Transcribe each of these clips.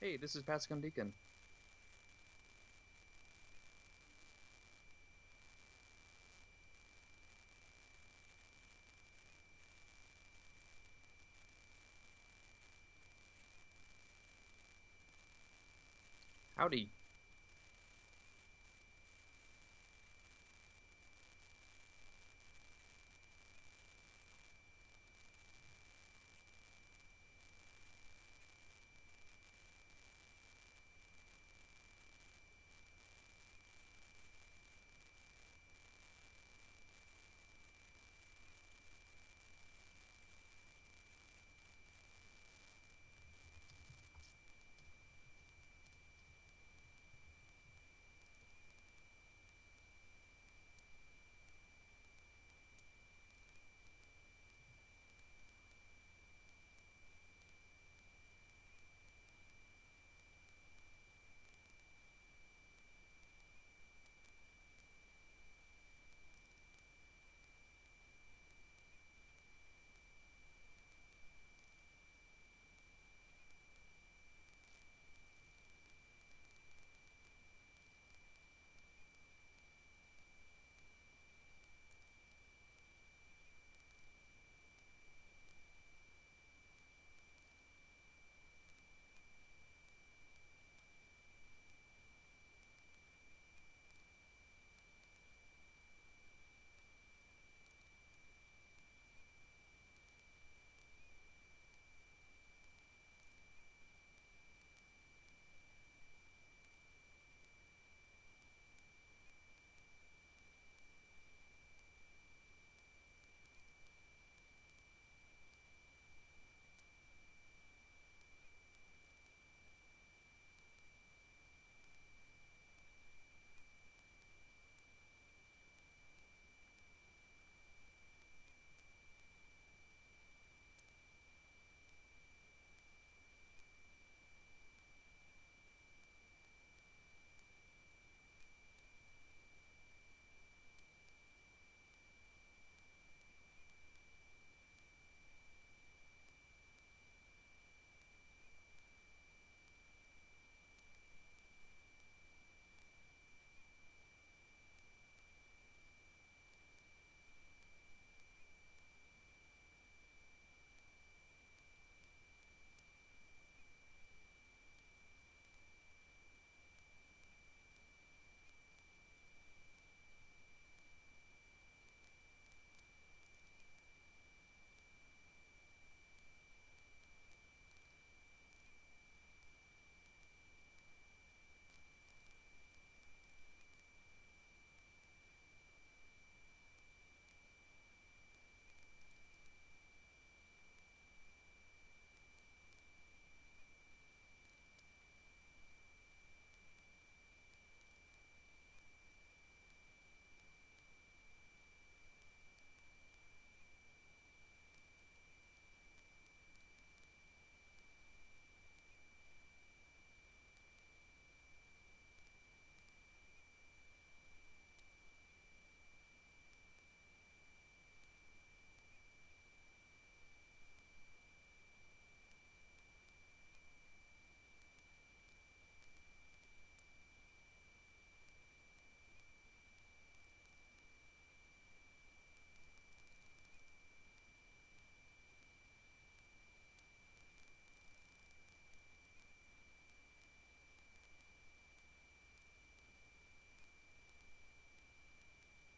Hey, this is Pascal Deacon. Howdy.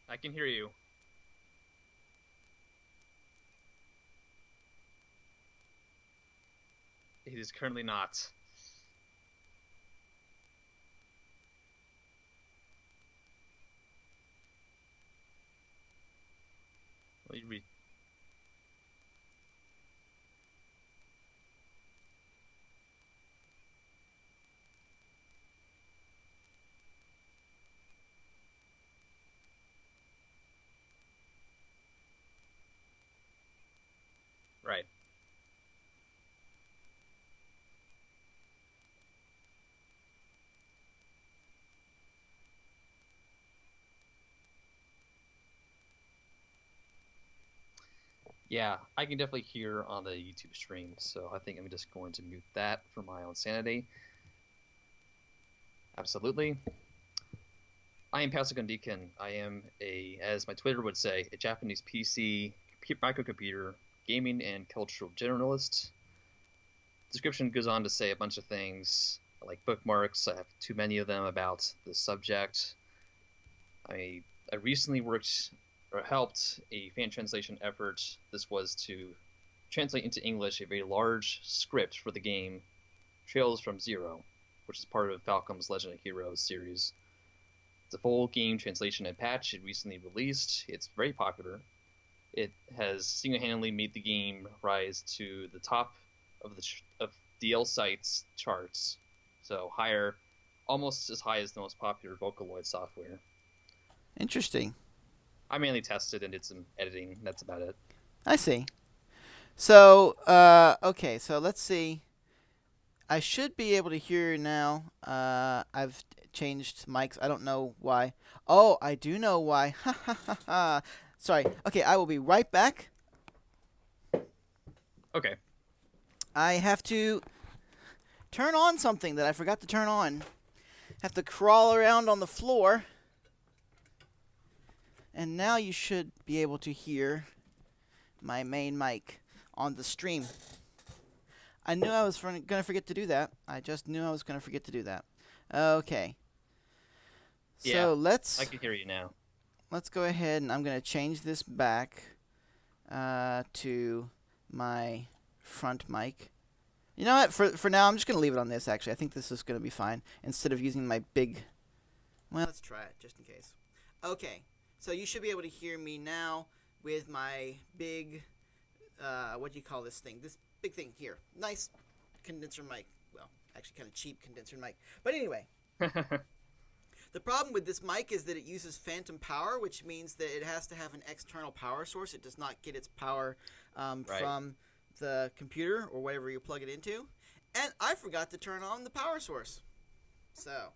I can hear you. It is currently not. Let me read. Right. Yeah, I can definitely hear on the YouTube stream, so I think I'm just going to mute that for my own sanity. Absolutely. I am Pascal Deacon. I am as my Twitter would say, a Japanese PC microcomputer gaming and cultural generalist. Description goes on to say a bunch of things like bookmarks. I have too many of them about the subject. I I recently worked or helped a fan translation effort. This was to translate into English a very large script for the game Trails from Zero, which is part of Falcom's Legend of Heroes series. It's a full game translation and patch. It recently released. It's very popular. It has single-handedly made the game rise to the top of DL sites charts, so higher, almost as high as the most popular Vocaloid software. Interesting. I mainly tested and did some editing. That's about it. I see. So, okay, so let's see. I should be able to hear you now. I've changed mics. I don't know why. Oh, I do know why. Ha ha ha ha. Sorry. Okay, I will be right back. Okay. I have to turn on something that I forgot to turn on. Have to crawl around on the floor. And now you should be able to hear my main mic on the stream. I knew I was going to forget to do that. I just knew I was going to forget to do that. Okay. Yeah, So I can hear you now. let's go ahead and I'm going to change this back to my front mic. You know what? For now, I'm just going to leave it on this, actually. I think this is going to be fine. Instead of using my big... Well, let's try it, just in case. Okay. So you should be able to hear me now with my big... what do you call this thing? This big thing here. Nice condenser mic. Well, actually kind of cheap condenser mic. But anyway, the problem with this mic is that it uses phantom power, which means that it has to have an external power source. It does not get its power Right. from the computer or whatever you plug it into. And I forgot to turn on the power source. So,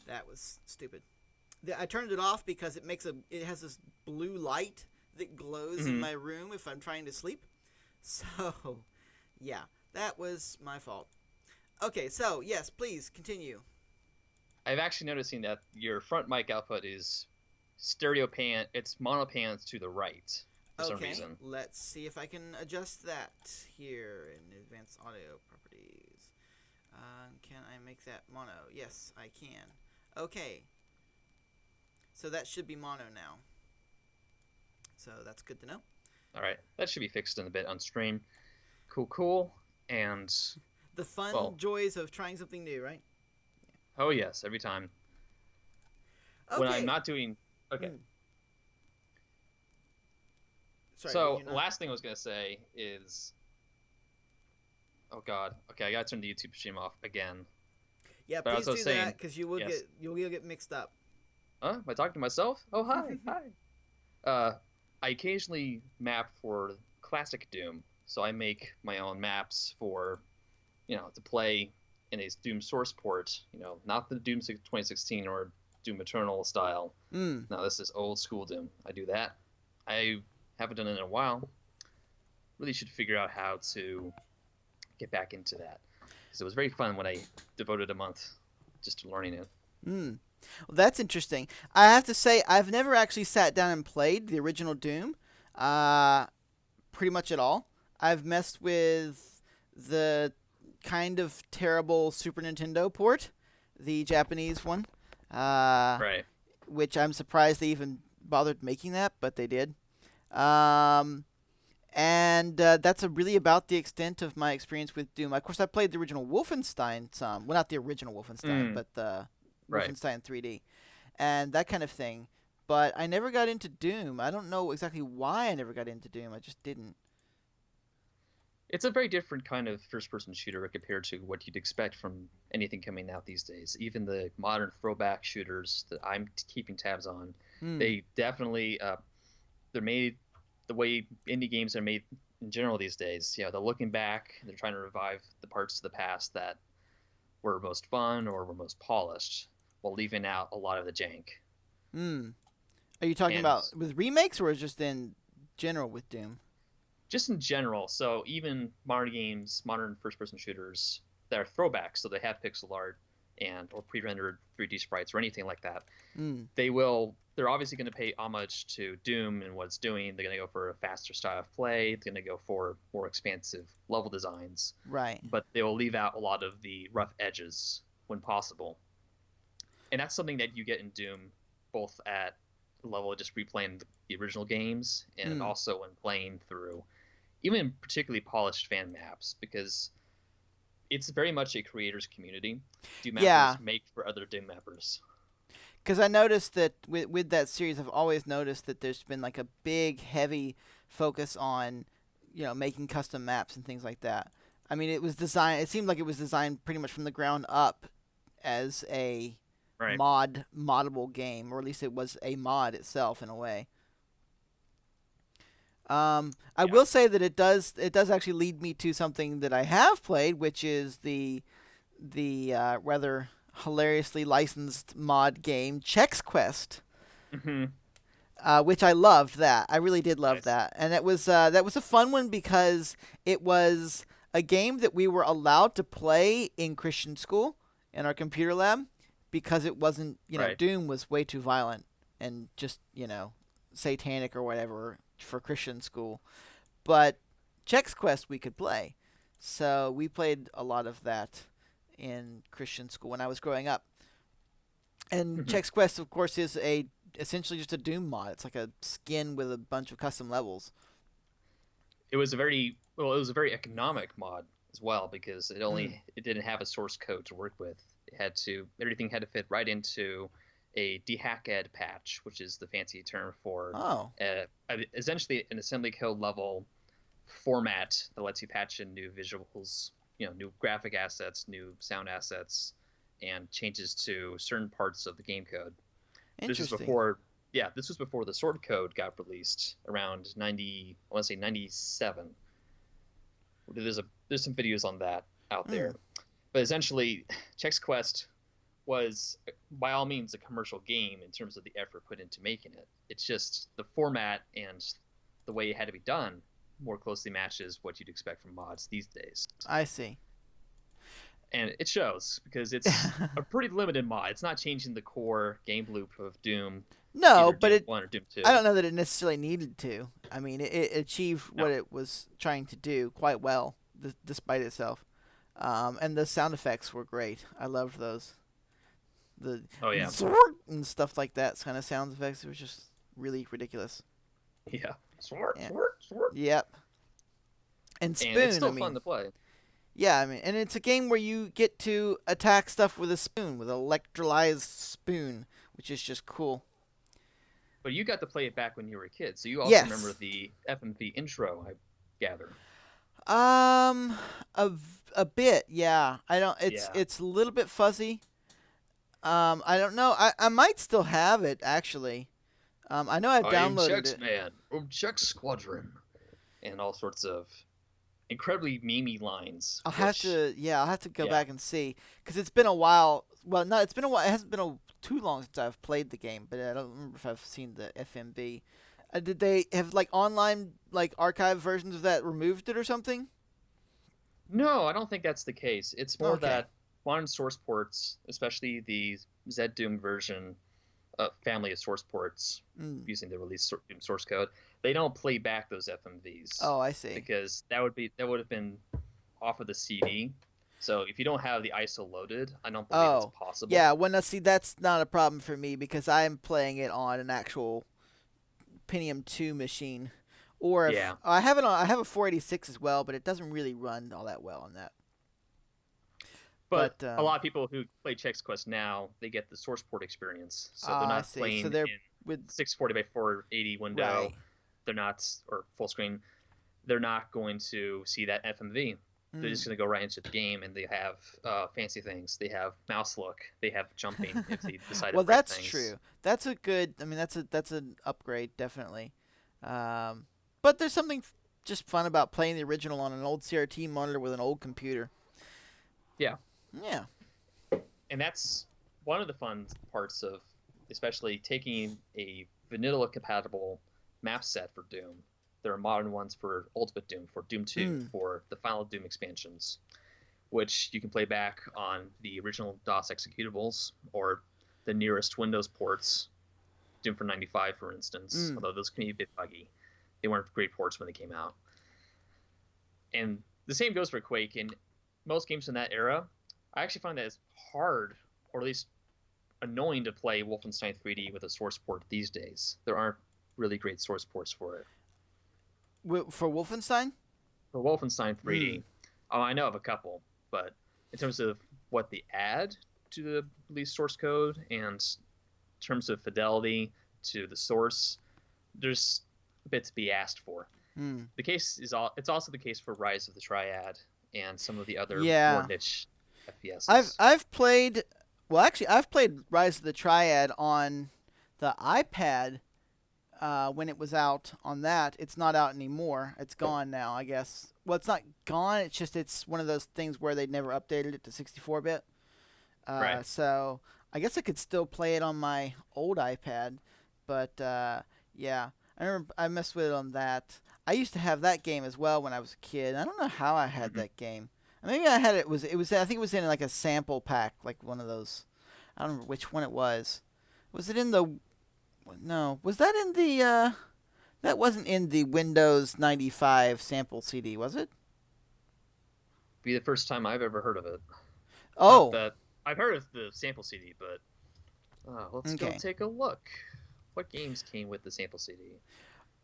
that was stupid. I turned it off because it has this blue light that glows in Mhm. my room if I'm trying to sleep. So, yeah, that was my fault. Okay, so yes, please continue. I've actually noticing that your front mic output is stereo pan. It's mono pans to the right for some Okay, reason. let's see if I can adjust that here in advanced audio properties. Can I make that mono? Yes, I can. Okay, so that should be mono now. So that's good to know. All right, that should be fixed in a bit on stream. Cool, cool. And The fun well, joys of trying something new, right? oh yes, every time when I'm Okay. not doing. Okay. Mm. Sorry, were So you the not? last thing I was gonna say is, oh god, okay, I gotta turn the YouTube stream off again. Yeah, But as please I was do that saying, because you will yes. get mixed up. Am I talking to myself? Oh hi, hi. I occasionally map for classic Doom, so I make my own maps for, to play in a Doom source port. Not the Doom 2016 or Doom Eternal style. Mm. No, this is old school Doom. I do that. I haven't done it in a while. Really should figure out how to get back into that because it was very fun when I devoted a month just to learning it. Mm. Well, that's interesting. I have to say, I've never actually sat down and played the original Doom, uh, pretty much at all. I've messed with the kind of terrible Super Nintendo port, the Japanese one, uh, Right. which I'm surprised they even bothered making that, but they did. Um, and that's really about the extent of my experience with Doom. Of course, I played the original Wolfenstein some. Well, not the original Wolfenstein, Mm, but the right. Wolfenstein 3D and that kind of thing. But I never got into Doom. I don't know exactly why I never got into Doom. I just didn't. It's a very different kind of first-person shooter compared to what you'd expect from anything coming out these days. Even the modern throwback shooters that I'm keeping tabs on, Hmm. they definitely they're made the way indie games are made in general these days. They're looking back, they're trying to revive the parts of the past that were most fun or were most polished, while leaving out a lot of the jank. Hmm. Are you talking And about with remakes or just in general with Doom? just in general, so even modern games, modern first-person shooters, that are throwbacks, so they have pixel art. and or pre-rendered 3D sprites or anything like that. Mm. They're obviously going to pay homage to Doom and what it's doing. They're going to go for a faster style of play. They're going to go for more expansive level designs, Right. but they will leave out a lot of the rough edges when possible. And that's something that you get in Doom, both at the level of just replaying the original games and Mm. also when playing through even particularly polished fan maps, because it's very much a creators community. Doom Yeah, mappers make for other Doom mappers. because I noticed that with that series, I've always noticed that there's been like a big, heavy focus on, making custom maps and things like that. I mean, it was designed. It seemed like it was designed pretty much from the ground up as a Right. moddable game, or at least it was a mod itself in a way. I Yeah. will say that it does actually lead me to something that I have played, which is the rather hilariously licensed mod game Chex Quest, Hmm. which I loved. That I really did love Nice. that, and that was a fun one because it was a game that we were allowed to play in Christian school in our computer lab because it wasn't, Right. Doom was way too violent and just, satanic or whatever for Christian school. But Chex Quest we could play. So we played a lot of that in Christian school when I was growing up. And Hmm. Chex Quest, of course, is essentially just a Doom mod. It's like a skin with a bunch of custom levels. It was a very economic mod as well, because Mm. it didn't have a source code to work with. Everything had to fit right into a dehacked patch, which is the fancy term for Oh, essentially an assembly code level format that lets you patch in new visuals, new graphic assets, new sound assets, and changes to certain parts of the game code. This is interesting. before, yeah, this was before the sword code got released around 90, I want to say 97. There's some videos on that out Mm. there. But essentially, Chex Quest was by all means a commercial game in terms of the effort put into making it. It's just the format and the way it had to be done more closely matches what you'd expect from mods these days. I see. And it shows, because it's a pretty limited mod. It's not changing the core game loop of Doom, No, either but Doom 1 or Doom I 2. don't know that it necessarily needed to. I mean, it achieved No. what it was trying to do quite well, despite itself. And the sound effects were great. I loved those. The Oh, yeah. Zork and stuff like that kind of sound effects. It was just really ridiculous. Yeah. Sword, Yeah. sword, sword. Yep. And And it's Spoon, I still fun mean, to play. yeah, I mean, and it's a game where you get to attack stuff with a spoon, with an electrolyzed spoon, which is just cool. But you got to play it back when you were a kid, so you also remember Yes. the FMV intro, I gather. Um, a, a bit, yeah. I don't. It's Yeah. it's a little bit fuzzy. I don't know. I might still have it actually. I know I've I am downloaded Chex it. Man from Chex Squadron. And all sorts of incredibly memey lines, which, Yeah, I'll have to go yeah. back and see because it's been a while. Well, no, it's been a while. It hasn't been too long since I've played the game, but I don't remember if I've seen the FMV. Did they have like online like archive versions of that removed it or something? No, I don't think that's the case. It's more Okay. that modern source ports, especially the Z Doom version, family of source ports Mm. using the release source code, they don't play back those FMVs, Oh, I see. because that would have been off of the CD. So if you don't have the ISO loaded, I don't believe it's Oh, possible. yeah. Well, no, see, that's not a problem for me because I'm playing it on an actual Pentium 2 machine, or if Yeah. I have it on, I have a 486 as well, but it doesn't really run all that well on that. But But a lot of people who play Chex Quest now, they get the source port experience. So they're I not see. So playing they're in with 640 by 480 window. right. They're not, or full screen. They're not going to see that FMV. They're just Mm. going to go right into the game, and they have fancy things. They have mouse look. They have jumping if they decide to Well, break that's things. true. That's a good. I mean, that's an upgrade definitely. But there's something just fun about playing the original on an old CRT monitor with an old computer. Yeah, Yeah. and that's one of the fun parts of, especially taking a vanilla compatible map set for Doom. There are modern ones for Ultimate Doom, for Doom 2, Mm. for the final Doom expansions, which you can play back on the original DOS executables or the nearest Windows ports. Doom for 95, for instance, Mm. although those can be a bit buggy. They weren't great ports when they came out. And the same goes for Quake. In most games in that era, I actually find that it's hard, or at least annoying, to play Wolfenstein 3D with a source port these days. There aren't really great source ports for it. For Wolfenstein? For Wolfenstein Mm. 3D, I know of a couple, but in terms of what they add to the release source code and in terms of fidelity to the source, there's a bit to be asked for. Mm. The case is it's also the case for Rise of the Triad and some of the other more Yeah. niche I've FPSs. I've played well actually I've played Rise of the Triad on the iPad when it was out on that. It's not out anymore. It's gone now, I guess. Well, it's not gone. It's just it's one of those things where they never updated it to 64-bit. Right. So I guess I could still play it on my old iPad, but yeah, I remember I messed with it on that. I used to have that game as well when I was a kid. I don't know how I had Mm-hmm. that game. Maybe I had it was I think it was in like a sample pack, like one of those. I don't remember which one it was. Was it in the no? Was that in the that wasn't in the Windows 95 sample CD, was it? Be the first time I've ever heard of it. Not Oh, that I've heard of the sample CD, but let's go okay. take a look. What games came with the sample CD?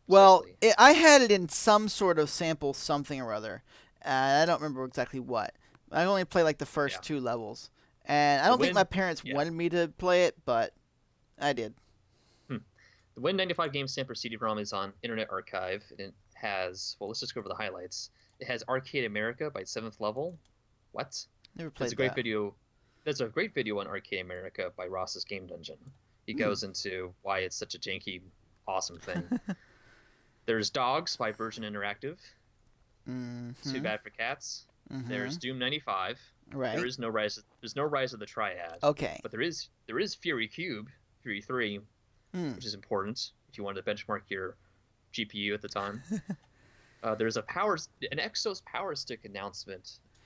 Well, Precisely. I had it in some sort of sample something or other. I don't remember exactly what. I only played like the first Yeah. two levels, and I The don't think my Win. parents Yeah. wanted me to play it, but I did. Hmm. The Win 95 game sample CD-ROM is on Internet Archive, and it has, well, let's just go over the highlights. It has Arcade America by Seventh Level. What? Never There's a played great that. video. There's a great video on Arcade America by Ross's Game Dungeon. He Hmm. goes into why it's such a janky, awesome thing. There's Dogs by Virgin Interactive. Too Mm-hmm. bad for cats. Mm-hmm. There's Doom 95. There Right. is no rise. There's no Rise of the Triad, Okay. but there is Fury Cube, Fury 3, Hmm. which is important if you wanted to benchmark your GPU at the time. There's an Exos Power Stick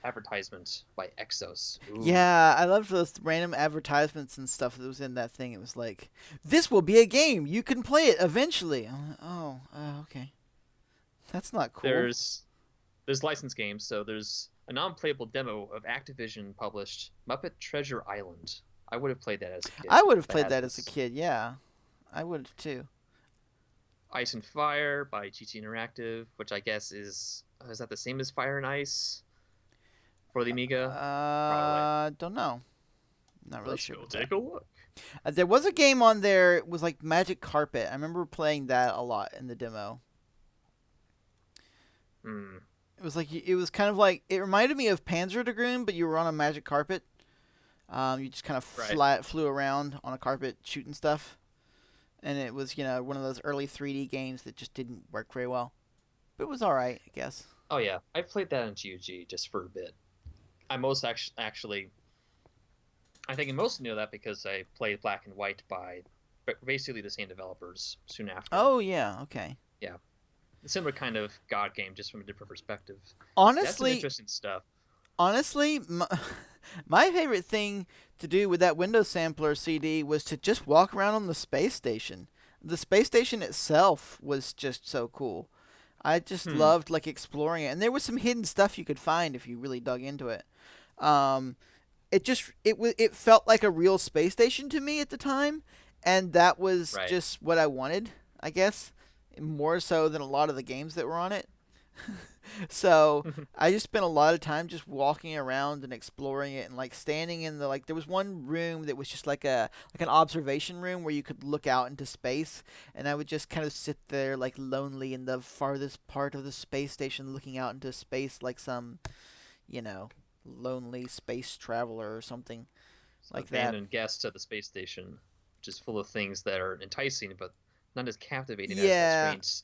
advertisement by Exos. Ooh, Yeah, I loved those random advertisements and stuff that was in that thing. It was like, "This will be a game. You can play it eventually." I'm like, oh, okay. That's not cool. there's licensed games, so there's a non-playable demo of Activision published Muppet Treasure Island. I would have played that as a kid. I would have That played has that as a this kid. Yeah, I would have too. Ice and Fire by GT Interactive, which I guess is that the same as Fire and Ice for the Amiga? Probably. Don't know. Not really Let's sure go about that. take a look. There was a game on there. It was like Magic Carpet. I remember playing that a lot in the demo. Hmm. It was like it was kind of like it reminded me of Panzer Dragoon, but you were on a magic carpet. You just kind of Right. flew around on a carpet shooting stuff, and it was one of those early 3D games that just didn't work very well, but it was all right, I guess. Oh yeah, I played that on GOG just for a bit. I most actually, I think I most knew that because I played Black and White by basically the same developers soon after. Oh yeah, okay. Yeah, a similar kind of God game, just from a different perspective. That's some Honestly, interesting stuff. honestly, my favorite thing to do with that Windows Sampler CD was to just walk around on the space station. The space station itself was just so cool. I just Hmm. loved like exploring it, and there was some hidden stuff you could find if you really dug into it. Um, it felt like a real space station to me at the time, and that was Right. just what I wanted, I guess, more so than a lot of the games that were on it. So I just spent a lot of time just walking around and exploring it and like standing in the like there was one room that was just like an observation room where you could look out into space, and I would just kind of sit there like lonely in the farthest part of the space station looking out into space like some, you know, lonely space traveler or something Some like that. abandoned guest at the space station, which is full of things that are enticing but not as captivating as that Yeah, strange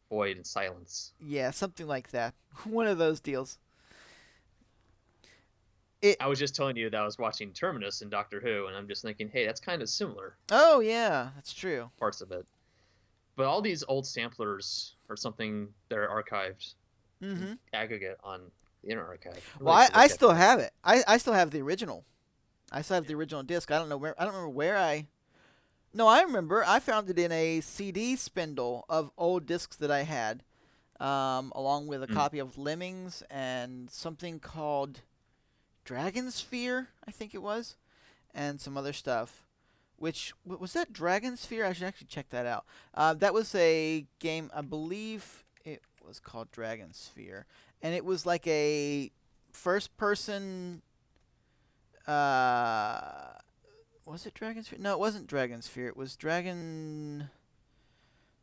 void and silence. yeah, something like that. One of those deals. It I was just telling you that I was watching Terminus in Doctor Who, and I'm just thinking, hey, that's kind of similar Oh yeah, that's true. parts of it. But all these old samplers are something that are archived in Mhm. aggregate on The Internet Archive. I Well, really should I look at still that. have it. I still have the original. I still have the original disc. I don't know where. I don't remember where I. No, I remember. I found it in a CD spindle of old discs that I had, along with a Mm. copy of Lemmings and something called Dragon Sphere, I think it was, and some other stuff. Which was that Dragon Sphere? I should actually check that out. That was a game, I believe it was called Dragon Sphere, and it was like a first-person. Was it Dragon Sphere? No, it wasn't Dragon Sphere. It was Dragon.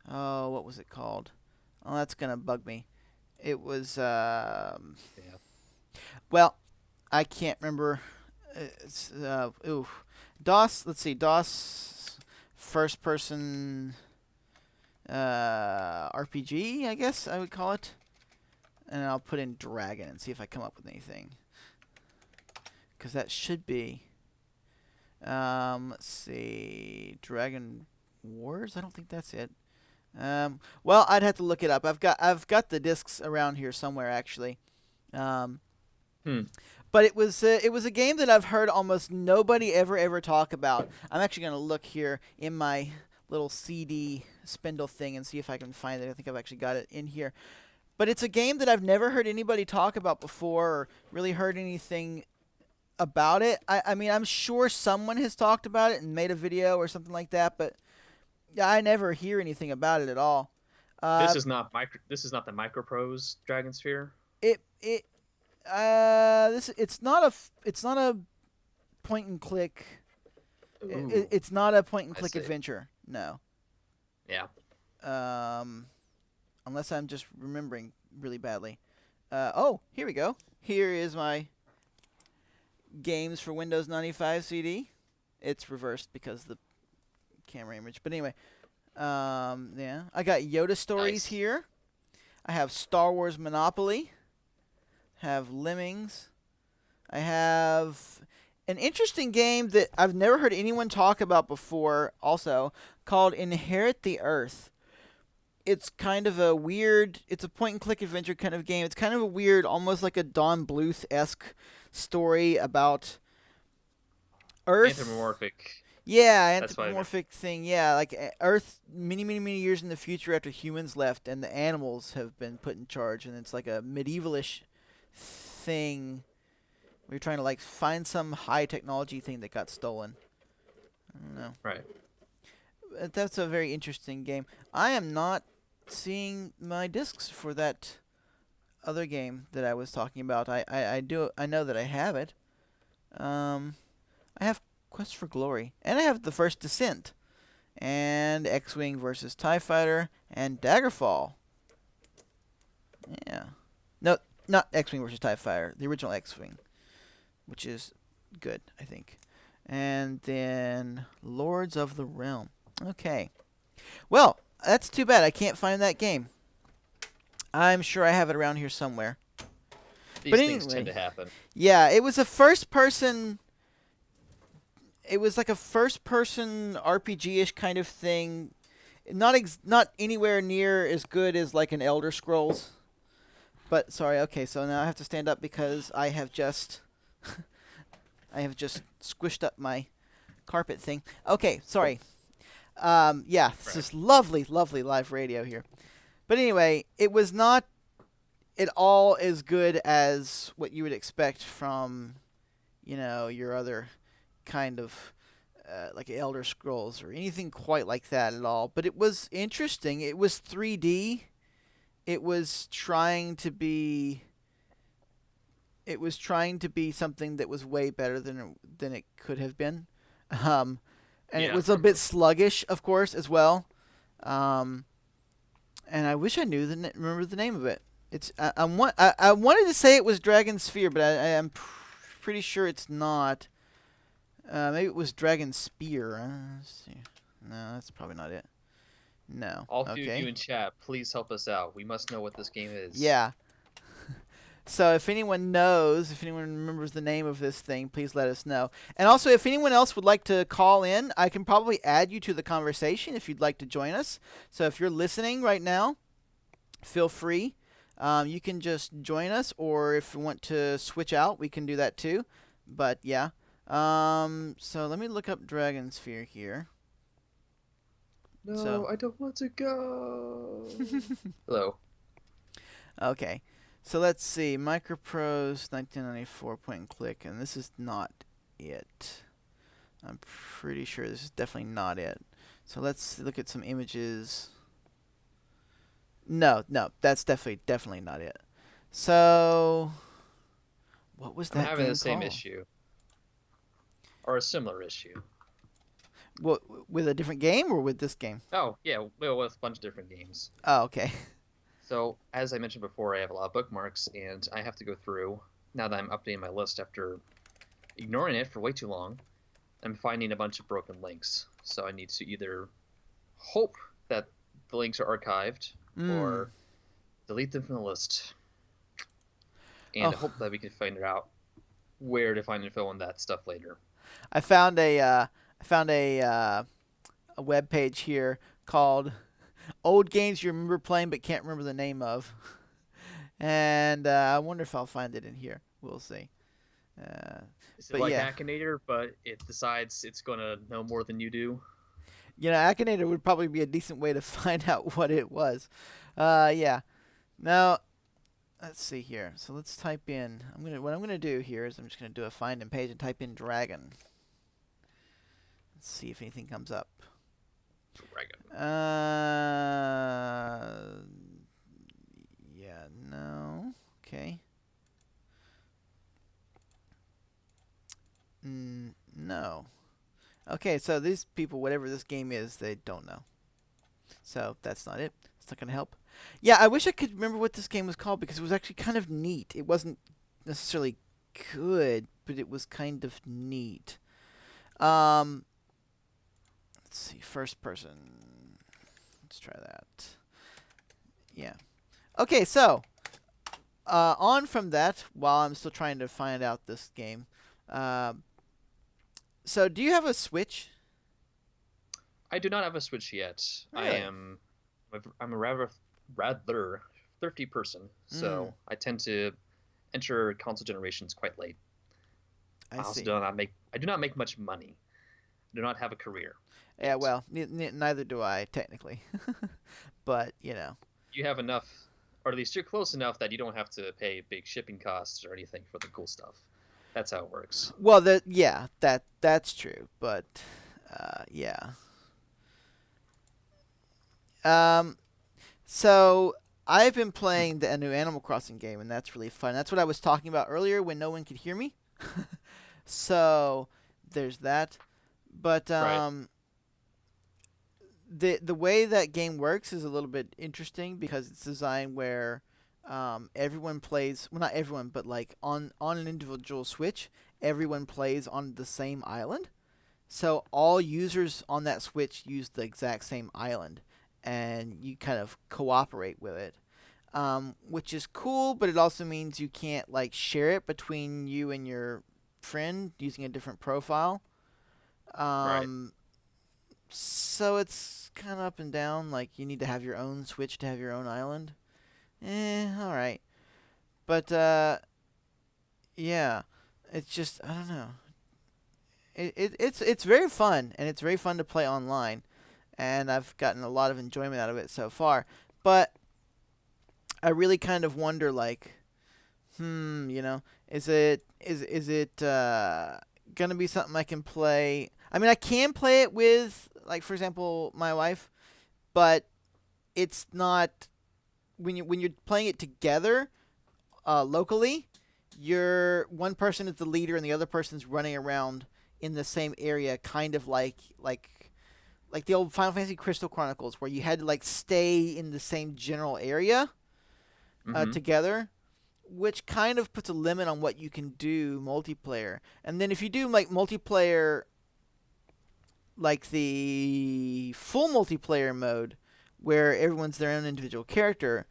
Oh, what was it called? Oh, that's gonna bug me. It was. Yeah. Well, I can't remember. Ooh, DOS. Let's see, DOS, first person RPG, I guess I would call it. And I'll put in Dragon and see if I come up with anything. Because that should be. Let's see, Dragon Wars. I don't think that's it. Well, I'd have to look it up. I've got the discs around here somewhere actually. Um, Hmm. but it was a game that I've heard almost nobody ever talk about. I'm actually gonna look here in my little CD spindle thing and see if I can find it. I think I've actually got it in here. But it's a game that I've never heard anybody talk about before, or really heard anything about it. I mean, I'm sure someone has talked about it and made a video or something like that, but I never hear anything about it at all. Uh, This is not the Microprose Dragon Sphere. it this it's not a point and click. Ooh, It's not a point and I click see. adventure. No. Yeah. Um, unless I'm just remembering really badly. Oh, here we go. Here is my games for Windows 95 CD. It's reversed because of the camera image. But anyway, yeah, I got Yoda Stories Nice. here. I have Star Wars Monopoly. Have Lemmings. I have an interesting game that I've never heard anyone talk about before, also called Inherit the Earth. It's kind of a weird. It's a point and click adventure kind of game. It's kind of a weird, almost like a Don Bluth-esque story about Earth. Anthropomorphic. Yeah, That's what I meant. anthropomorphic thing. Yeah, like Earth many years in the future after humans left and the animals have been put in charge, and it's like a medievalish thing. We're trying to like find some high technology thing that got stolen. I don't know. Right. That's a very interesting game. I am not seeing my discs for that other game that I was talking about. I know that I have it. I have Quest for Glory, and I have the First Descent, and X-Wing versus TIE Fighter, and Daggerfall. Yeah, no, not X-Wing versus TIE Fighter, the original X-Wing, which is good, I think. And then Lords of the Realm. Okay, well, that's too bad. I can't find that game. I'm sure I have it around here somewhere. These But things tend anyway, to happen. yeah, it was a first person. It was like a first person RPG-ish kind of thing. Not anywhere near as good as like an Elder Scrolls. But sorry, okay, so now I have to stand up because I have just I have just squished up my carpet thing. Okay, sorry. Yeah, this Right. is lovely live radio here. But anyway, it was not at all as good as what you would expect from, your other kind of like Elder Scrolls or anything quite like that at all. But it was interesting. It was 3D. It was trying to be. It was trying to be something that was way better than it could have been, and it Yeah. was a bit sluggish, of course, as well. Um, and I wish I knew remember the name of it. It's I wanted to say it was Dragon Sphere, but I am pretty sure it's not. Maybe it was Dragon Spear. Let's see. No, that's probably not it. No. All three of you Okay. in chat, please help us out. We must know what this game is. Yeah. So if anyone knows, if anyone remembers the name of this thing, please let us know. And also, if anyone else would like to call in, I can probably add you to the conversation if you'd like to join us. So if you're listening right now, feel free. You can just join us, or if you want to switch out, we can do that too. But yeah. So let me look up Dragon Sphere here. No, So, I don't want to go. Hello. okay. So let's see. Microprose 1994 point and click, and this is not it. I'm pretty sure this is definitely not it. So let's look at some images. No, no, that's definitely not it. So, what was I'm that having the game same called? issue, or a similar issue. What, with a different game or with this game? Oh, yeah, well, with a bunch of different games. Oh, okay. So, as I mentioned before, I have a lot of bookmarks, and I have to go through, now that I'm updating my list after ignoring it for way too long, I'm finding a bunch of broken links. So I need to either hope that the links are archived Hmm. or delete them from the list, and Oh, hope that we can find out where to find info on that stuff later. I found a web page here called "Old Games You Remember Playing but Can't Remember the Name of," and I wonder if I'll find it in here. We'll see. Uh, Is it but like yeah, Akinator, but it decides it's gonna know more than you do? Akinator would probably be a decent way to find out what it was. Yeah. Now, let's see here. So let's type in. What I'm gonna do here is I'm just gonna do a find in page and type in dragon. Let's see if anything comes up. Dragon. Yeah, no. Okay. No. Okay, so these people, whatever this game is, they don't know. So that's not it. It's not gonna help. Yeah, I wish I could remember what this game was called because it was actually kind of neat. It wasn't necessarily good, but it was kind of neat. Um, let's see, first person. Let's try that. Yeah. Okay, so on from that, while I'm still trying to find out this game. Uh, so, do you have a Switch? I do not have a Switch yet. Really? I'm a rather thrifty person, Hmm. so I tend to enter console generations quite late. I I also see. do not make much money. I do not have a career Yeah, yet. well, neither do I technically, but you know. You have enough, or at least you're close enough that you don't have to pay big shipping costs or anything for the cool stuff. That's how it works. Well, yeah, that's true, but yeah. Um, so I've been playing the new Animal Crossing game, and that's really fun. That's what I was talking about earlier when no one could hear me. So there's that. But Right. the way that game works is a little bit interesting because it's designed where everyone plays. Well, not everyone, but like on an individual Switch, everyone plays on the same island. So all users on that Switch use the exact same island, and you kind of cooperate with it, which is cool. But it also means you can't like share it between you and your friend using a different profile. Right. Um, so it's kind of up and down. Like you need to have your own Switch to have your own island. All right. But yeah, it's just I don't know. It's very fun and it's very fun to play online, and I've gotten a lot of enjoyment out of it so far. But I really kind of wonder, like, is it gonna be something I can play? I mean, I can play it with, like, for example, my wife, but it's not when you're playing it together locally. You're one person is the leader and the other person's running around in the same area, kind of like the old Final Fantasy Crystal Chronicles, where you had to like stay in the same general area Mm-hmm. together, which kind of puts a limit on what you can do multiplayer. And then if you do like multiplayer, like the full multiplayer mode, where everyone's their own individual character,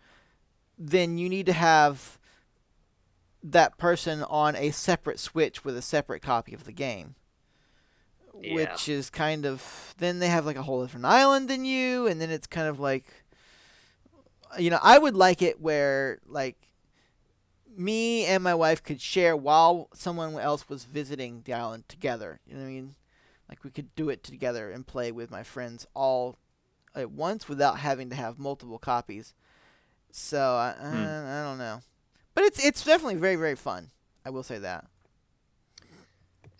then you need to have that person on a separate Switch with a separate copy of the game. Yeah. Which is kind of then they have like a whole different island than you, and then it's kind of like I would like it where like me and my wife could share while someone else was visiting the island together. You know what I mean? Like we could do it together and play with my friends all at once without having to have multiple copies. So Hmm. I don't know, but it's definitely very very fun. I will say that.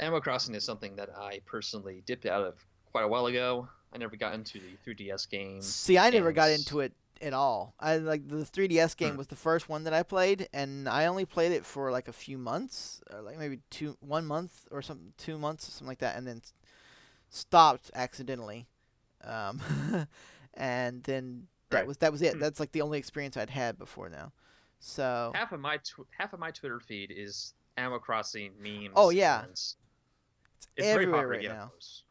Animal Crossing is something that I personally dipped out of quite a while ago. I never got into the 3DS game, See, I never and got into it at all. I like the 3DS game hmm, was the first one that I played, and I only played it for like a few months, or like maybe 1 month or something, 2 months, something like that, and then stopped accidentally. Um, and then right. that was it. Hmm. That's like the only experience I'd had before now. So, Half of my Twitter feed is Animal Crossing oh memes, yeah, and it's it's very everywhere popular to right get on now. those.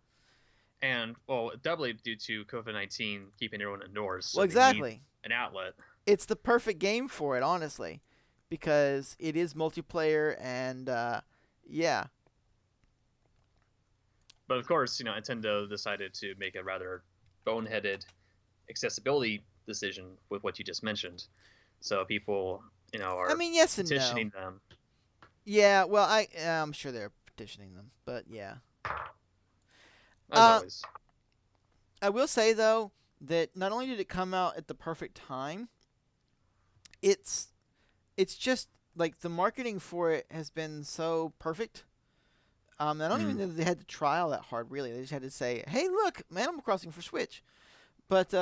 And well, doubly due to COVID-19 keeping everyone indoors, Well, so they need exactly. an outlet. It's the perfect game for it, honestly, because it is multiplayer and yeah. But of course, Nintendo decided to make a rather boneheaded accessibility decision with what you just mentioned. So people, I are mean, yes and no. petitioning them. Yeah, well, I'm sure they're petitioning them, but yeah. As Uh, always. I will say though that not only did it come out at the perfect time, it's it's just like the marketing for it has been so perfect. I don't even Mm. know that they had to trial that hard. Really, they just had to say, "Hey, look, Animal Crossing for Switch." But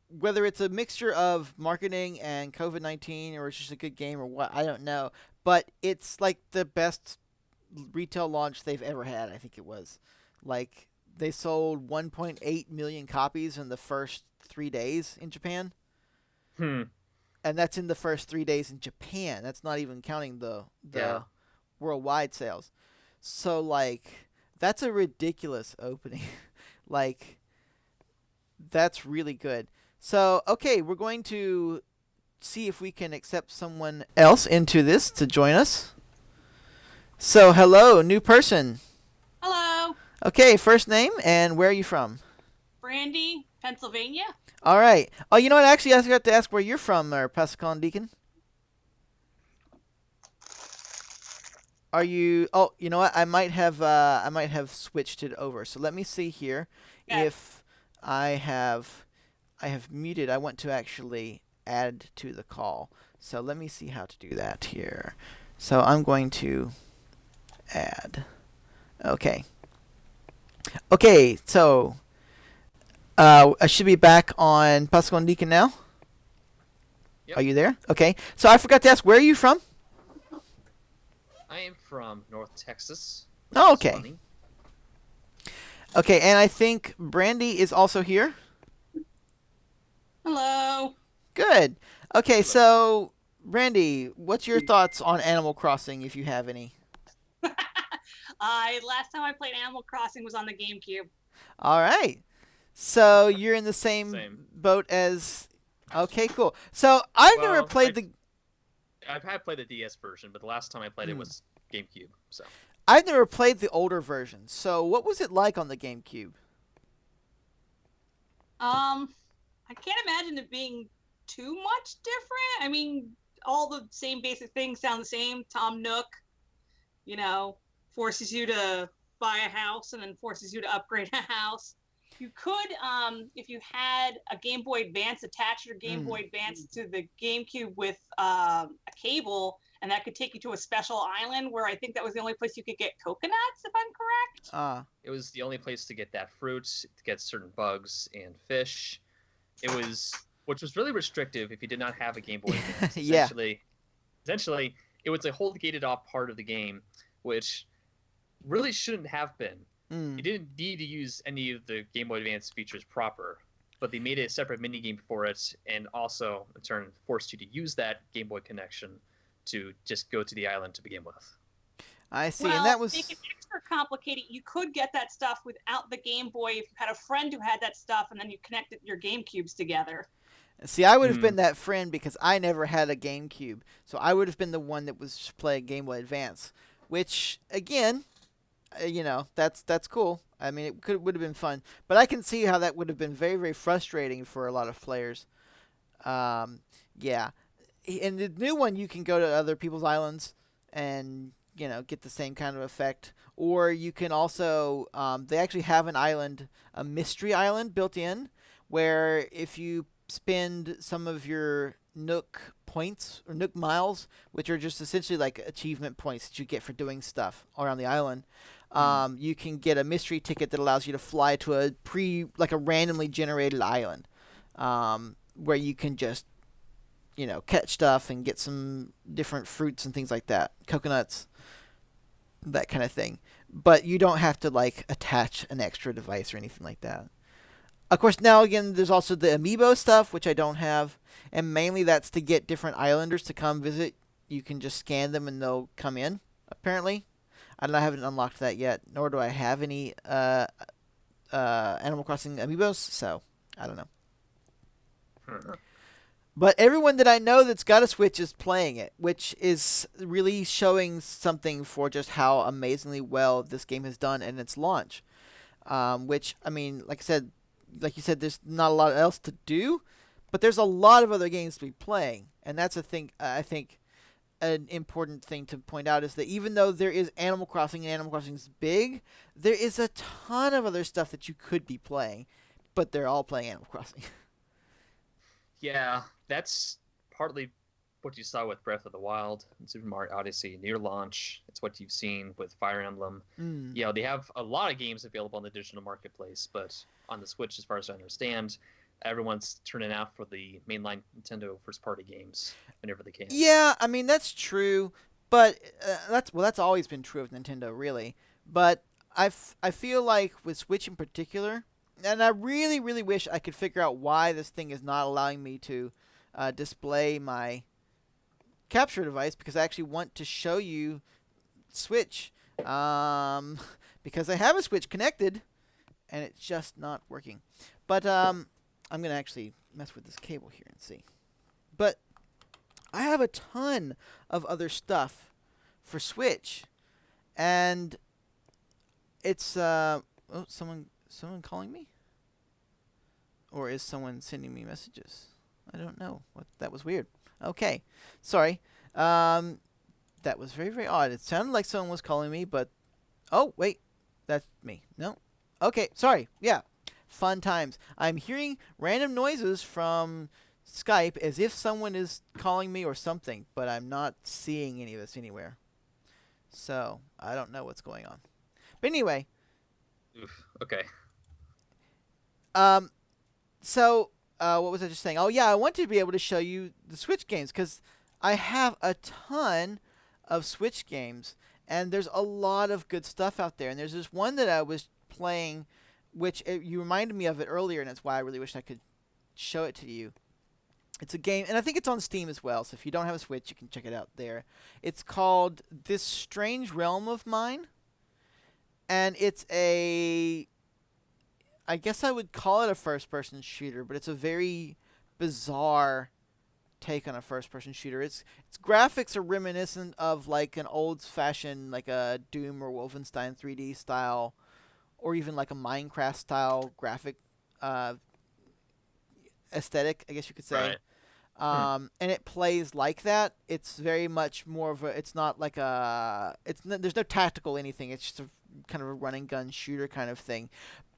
whether it's a mixture of marketing and COVID-19, or it's just a good game, or what, I don't know. But it's like the best retail launch they've ever had. I think it was like they sold 1.8 million copies in the first 3 days in Japan, Hmm. and that's in the first 3 days in Japan. That's not even counting Yeah. the worldwide sales. So like that's a ridiculous opening. Like that's really good. So okay, we're going to see if we can accept someone else into this to join us. So hello, new person. Hello, Okay, first name and where are you from? Brandy, Pennsylvania. All right. Oh, you know what? Actually, I forgot to ask where you're from, Pascal Deacon. Are you? Oh, you know what? I might have switched it over. So let me see here Yes. if I have muted. I want to actually add to the call. So let me see how to do that here. So I'm going to add. Okay. Okay. So I should be back on Pascal Deacon now. Yep. Are you there? Okay. So I forgot to ask, where are you from? I am from North Texas, which Oh, is okay. funny. Okay, and I think Brandy is also here. Hello. Good. Okay, Hello. so Brandy, what's your thoughts on Animal Crossing, if you have any? I last time I played Animal Crossing was on the GameCube. All right. So you're in the same Same. boat as. Okay, cool. So I've never Well, played the. I've had played the DS version, but the last time I played it Hmm. was GameCube. So I've never played the older version. So what was it like on the GameCube? I can't imagine it being too much different. I mean, all the same basic things sound the same. Tom Nook, you know, forces you to buy a house and then forces you to upgrade a house. You could, if you had a Game Boy Advance, attach your Game Hmm. Boy Advance to the GameCube with a cable, and that could take you to a special island where I think that was the only place you could get coconuts, if I'm correct. Ah. it was the only place to get that fruit, to get certain bugs and fish. It was, which was really restrictive if you did not have a Game Boy Advance. Yeah. Essentially, it was a whole gated off part of the game, which really shouldn't have been. Hmm. You didn't need to use any of the Game Boy Advance features proper, but they made a separate mini game for it, and also in turn forced you to use that Game Boy connection to just go to the island to begin with. I see. And Well, that to make was. it extra complicated, you could get that stuff without the Game Boy if you had a friend who had that stuff, and then you connected your Game Cubes together. See, I would have Mm. been that friend because I never had a GameCube. So I would have been the one that was playing Game Boy Advance, which again, that's cool. I mean, would have been fun, but I can see how that would have been very, very frustrating for a lot of players. Um, yeah, in the new one, you can go to other people's islands and get the same kind of effect. Or you can also they actually have an island, a mystery island built in, where if you spend some of your Nook points or Nook miles, which are just essentially like achievement points that you get for doing stuff around the island, Hmm. you can get a mystery ticket that allows you to fly to like a randomly generated island, where you can just catch stuff and get some different fruits and things like that, coconuts, that kind of thing. But you don't have to like attach an extra device or anything like that. Of course, now again, there's also the amiibo stuff, which I don't have, and mainly that's to get different islanders to come visit. You can just scan them and they'll come in. Apparently, I haven't unlocked that yet, nor do I have any Animal Crossing amiibos, so I don't know. Hmm. But everyone that I know that's got a Switch is playing it, which is really showing something for just how amazingly well this game has done in its launch. Which, I mean, like you said, there's not a lot else to do, but there's a lot of other games to be playing, and that's a thing. I think an important thing to point out is that even though there is Animal Crossing and Animal Crossing is big, there is a ton of other stuff that you could be playing, but they're all playing Animal Crossing. Yeah, that's partly what you saw with Breath of the Wild and Super Mario Odyssey near launch. It's what you've seen with Fire Emblem. Mm. Yeah, they have a lot of games available on the digital marketplace, but on the Switch, as far as I understand, everyone's turning out for the mainline Nintendo first-party games whenever they can. Yeah, I mean that's true, but that's always been true of Nintendo, really. But I feel like with Switch in particular, and I really really wish I could figure out why this thing is not allowing me to display my capture device, because I actually want to show you Switch, um, because I have a Switch connected and it's just not working. But I'm gonna actually mess with this cable here and see. But I have a ton of other stuff for Switch, and it's oh, someone calling me, or is someone sending me messages? I don't know. What, that was weird. Okay, sorry. That was very very odd. It sounded like someone was calling me, but oh wait, that's me. No. Okay, sorry. Yeah, fun times. I'm hearing random noises from Skype as if someone is calling me or something, but I'm not seeing any of this anywhere. So I don't know what's going on. But anyway, Oof. Okay. um, so what was I just saying? Oh yeah, I wanted to be able to show you the Switch games because I have a ton of Switch games, and there's a lot of good stuff out there. And there's this one that I was playing, which you reminded me of it earlier, and that's why I really wish I could show it to you. It's a game, and I think it's on Steam as well. So if you don't have a Switch, you can check it out there. It's called This Strange Realm of Mine, and it's I guess I would call it a first-person shooter, but it's a very bizarre take on a first-person shooter. Its graphics are reminiscent of like an old-fashioned like a Doom or Wolfenstein 3D style, or even like a Minecraft style graphic uh, aesthetic, I guess you could say. Right. Hmm. And it plays like that. It's very much more of a. It's not like a. There's no tactical anything. It's just a kind of a run and gun shooter kind of thing,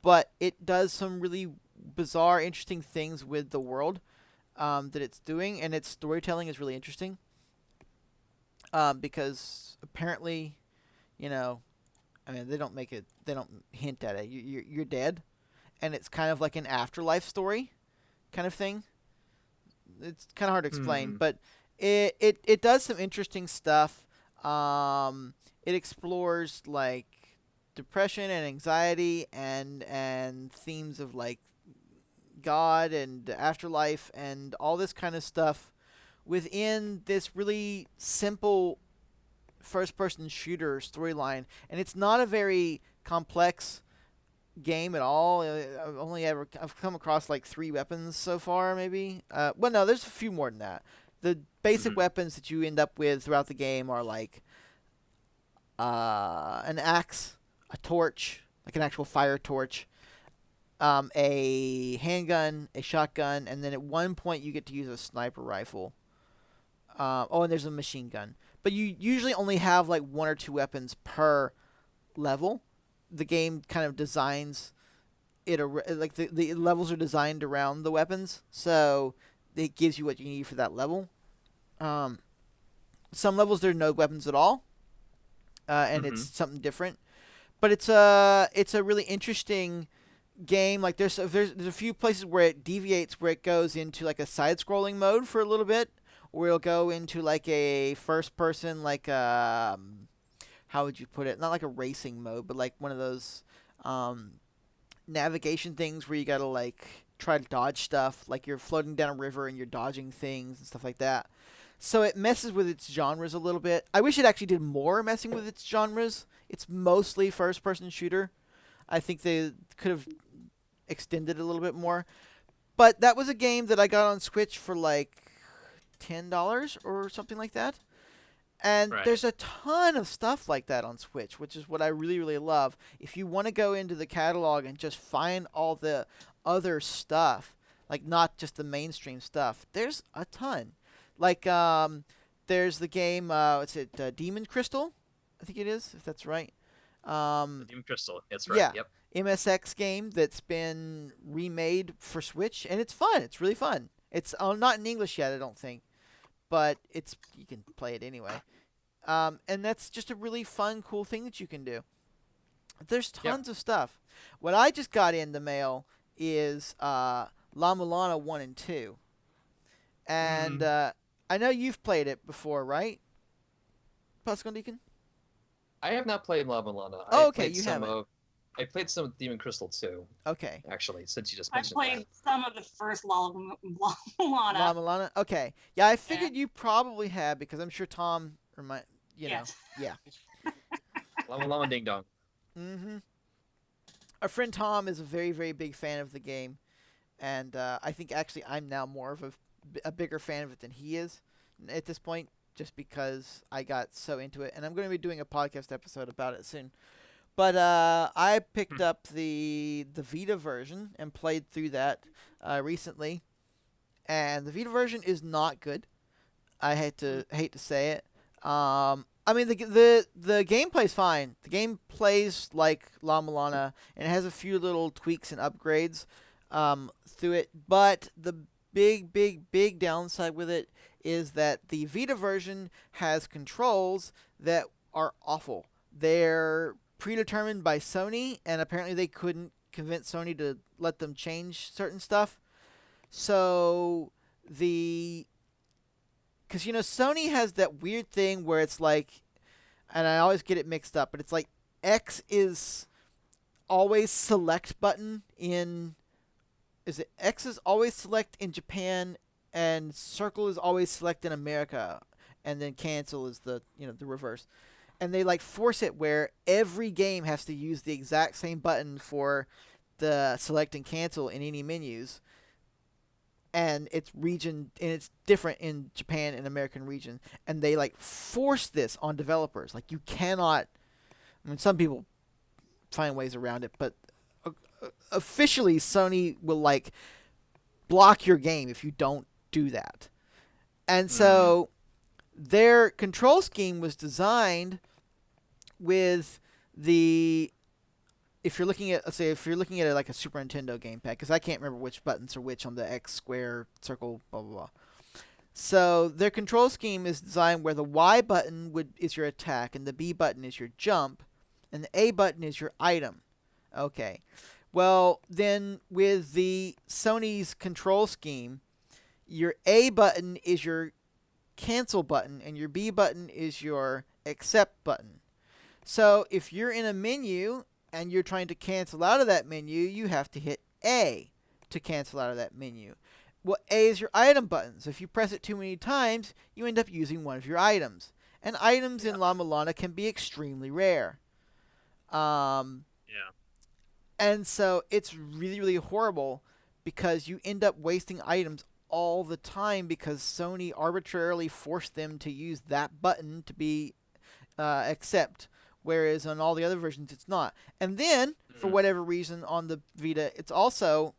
but it does some really bizarre, interesting things with the world that it's doing, and its storytelling is really interesting. Because apparently, you know, I mean, they don't make it. They don't hint at it. You're dead, and it's kind of like an afterlife story, kind of thing. It's kind of hard to explain, Hmm. but it does some interesting stuff. It explores like depression and anxiety and themes of like God and afterlife and all this kind of stuff within this really simple first person shooter storyline, and it's not a very complex game at all. I've come across like 3 weapons so far, maybe. Well, no, there's a few more than that. The basic Hmm. weapons that you end up with throughout the game are like an axe, a torch, like an actual fire torch, a handgun, a shotgun, and then at one point you get to use a sniper rifle. Oh, and there's a machine gun. But you usually only have like one or two weapons per level. The game kind of designs it like the levels are designed around the weapons, so it gives you what you need for that level. Um, some levels there are no weapons at all, and it's Mm-hmm. something different. But it's a really interesting game. Like there's a few places where it deviates, where it goes into like a side-scrolling mode for a little bit, or it'll go into like a first-person, like how would you put it? Not like a racing mode, but like one of those um, navigation things where you gotta like try to dodge stuff, like you're floating down a river and you're dodging things and stuff like that. So it messes with its genres a little bit. I wish it actually did more messing with its genres. It's mostly first-person shooter. I think they could have extended it a little bit more. But that was a game that I got on Switch for like $10 or something like that. And Right. there's a ton of stuff like that on Switch, which is what I really, really love. If you want to go into the catalog and just find all the other stuff, like not just the mainstream stuff, there's a ton. Like, there's the game, what's it, Demon Crystal? I think it is, if that's right. The Um, Doom Crystal. That's right. yeah, Yep. MSX game that's been remade for Switch, and it's fun. It's really fun. It's not in English yet, I don't think, but it's you can play it anyway. And that's just a really fun, cool thing that you can do. There's Yep. tons of stuff. What I just got in the mail is La Mulana 1 and 2. And Mm, I know you've played it before, right, Pascal Deacon? I have not played Lava Lana. Oh, okay, you haven't. I played some of Demon Crystal too, Okay. actually, since you just I mentioned that. played some of the first La Lana. Mulana? Okay. Yeah, I Yeah. figured you probably have because I'm sure Tom remind Yes. yeah. Lama Lama Ding Dong. Mm-hmm. Our friend Tom is a very, very big fan of the game, and I think actually I'm now more of a bigger fan of it than he is at this point, just because I got so into it, and I'm going to be doing a podcast episode about it soon. But I picked Hmm. up the Vita version and played through that recently, and the Vita version is not good. I hate to say it. I mean the gameplay's fine. The game plays like La Milana, and it has a few little tweaks and upgrades through it. But the big downside with it is that the Vita version has controls that are awful. They're predetermined by Sony, and apparently they couldn't convince Sony to let them change certain stuff. So the because Sony has that weird thing where it's like, and I always get it mixed up, but it's like X is always select button in, is it X is always select in Japan, and circle is always select in America, and then cancel is the reverse, and they like force it where every game has to use the exact same button for the select and cancel in any menus, and it's different in Japan and American region, and they like force this on developers. Like, you cannot. I mean, some people find ways around it, but officially Sony will like block your game if you don't do that. And Mm, so their control scheme was designed with the if you're looking at, let's say, if you're looking at it like a Super Nintendo gamepad, because I can't remember which buttons are which on the X, square, circle, blah blah blah. So their control scheme is designed where the Y button is your attack, and the B button is your jump, and the A button is your item. Okay. Well, then with the Sony's control scheme, your A button is your cancel button, and your B button is your accept button. So if you're in a menu and you're trying to cancel out of that menu, you have to hit A to cancel out of that menu. Well, A is your item button. So if you press it too many times, you end up using one of your items. And items in yeah. La Milana can be extremely rare. Um, Yeah. and so it's really, really horrible because you end up wasting items all the time because Sony arbitrarily forced them to use that button to be accept, whereas on all the other versions it's not. And then, for whatever reason, on the Vita, it's also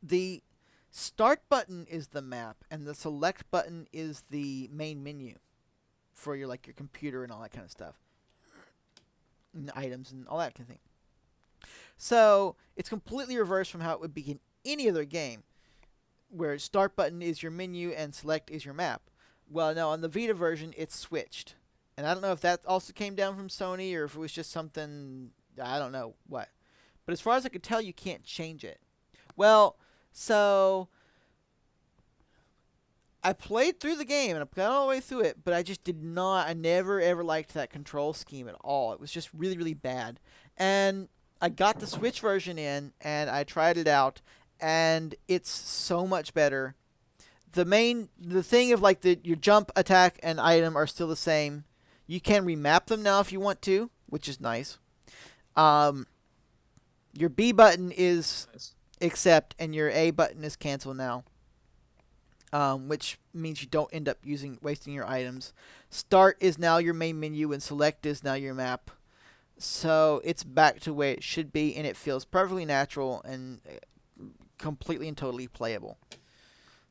the start button is the map, and the select button is the main menu for your like your computer and all that kind of stuff, and items and all that kind of thing. So it's completely reversed from how it would be in any other game, where start button is your menu and select is your map. Well, no, on the Vita version, it's switched. And I don't know if that also came down from Sony or if it was just something, I don't know what. But as far as I could tell, you can't change it. Well, so I played through the game and I got all the way through it, but I just did not, I never ever liked that control scheme at all. It was just really, really bad. And I got the Switch version in and I tried it out, and it's so much better. The thing of like your jump, attack, and item are still the same. You can remap them now if you want to, which is nice. Your B button is accept, and your A button is cancel now. Which means you don't end up wasting your items. Start is now your main menu, and select is now your map. So it's back to where it should be, and it feels perfectly natural and completely and totally playable.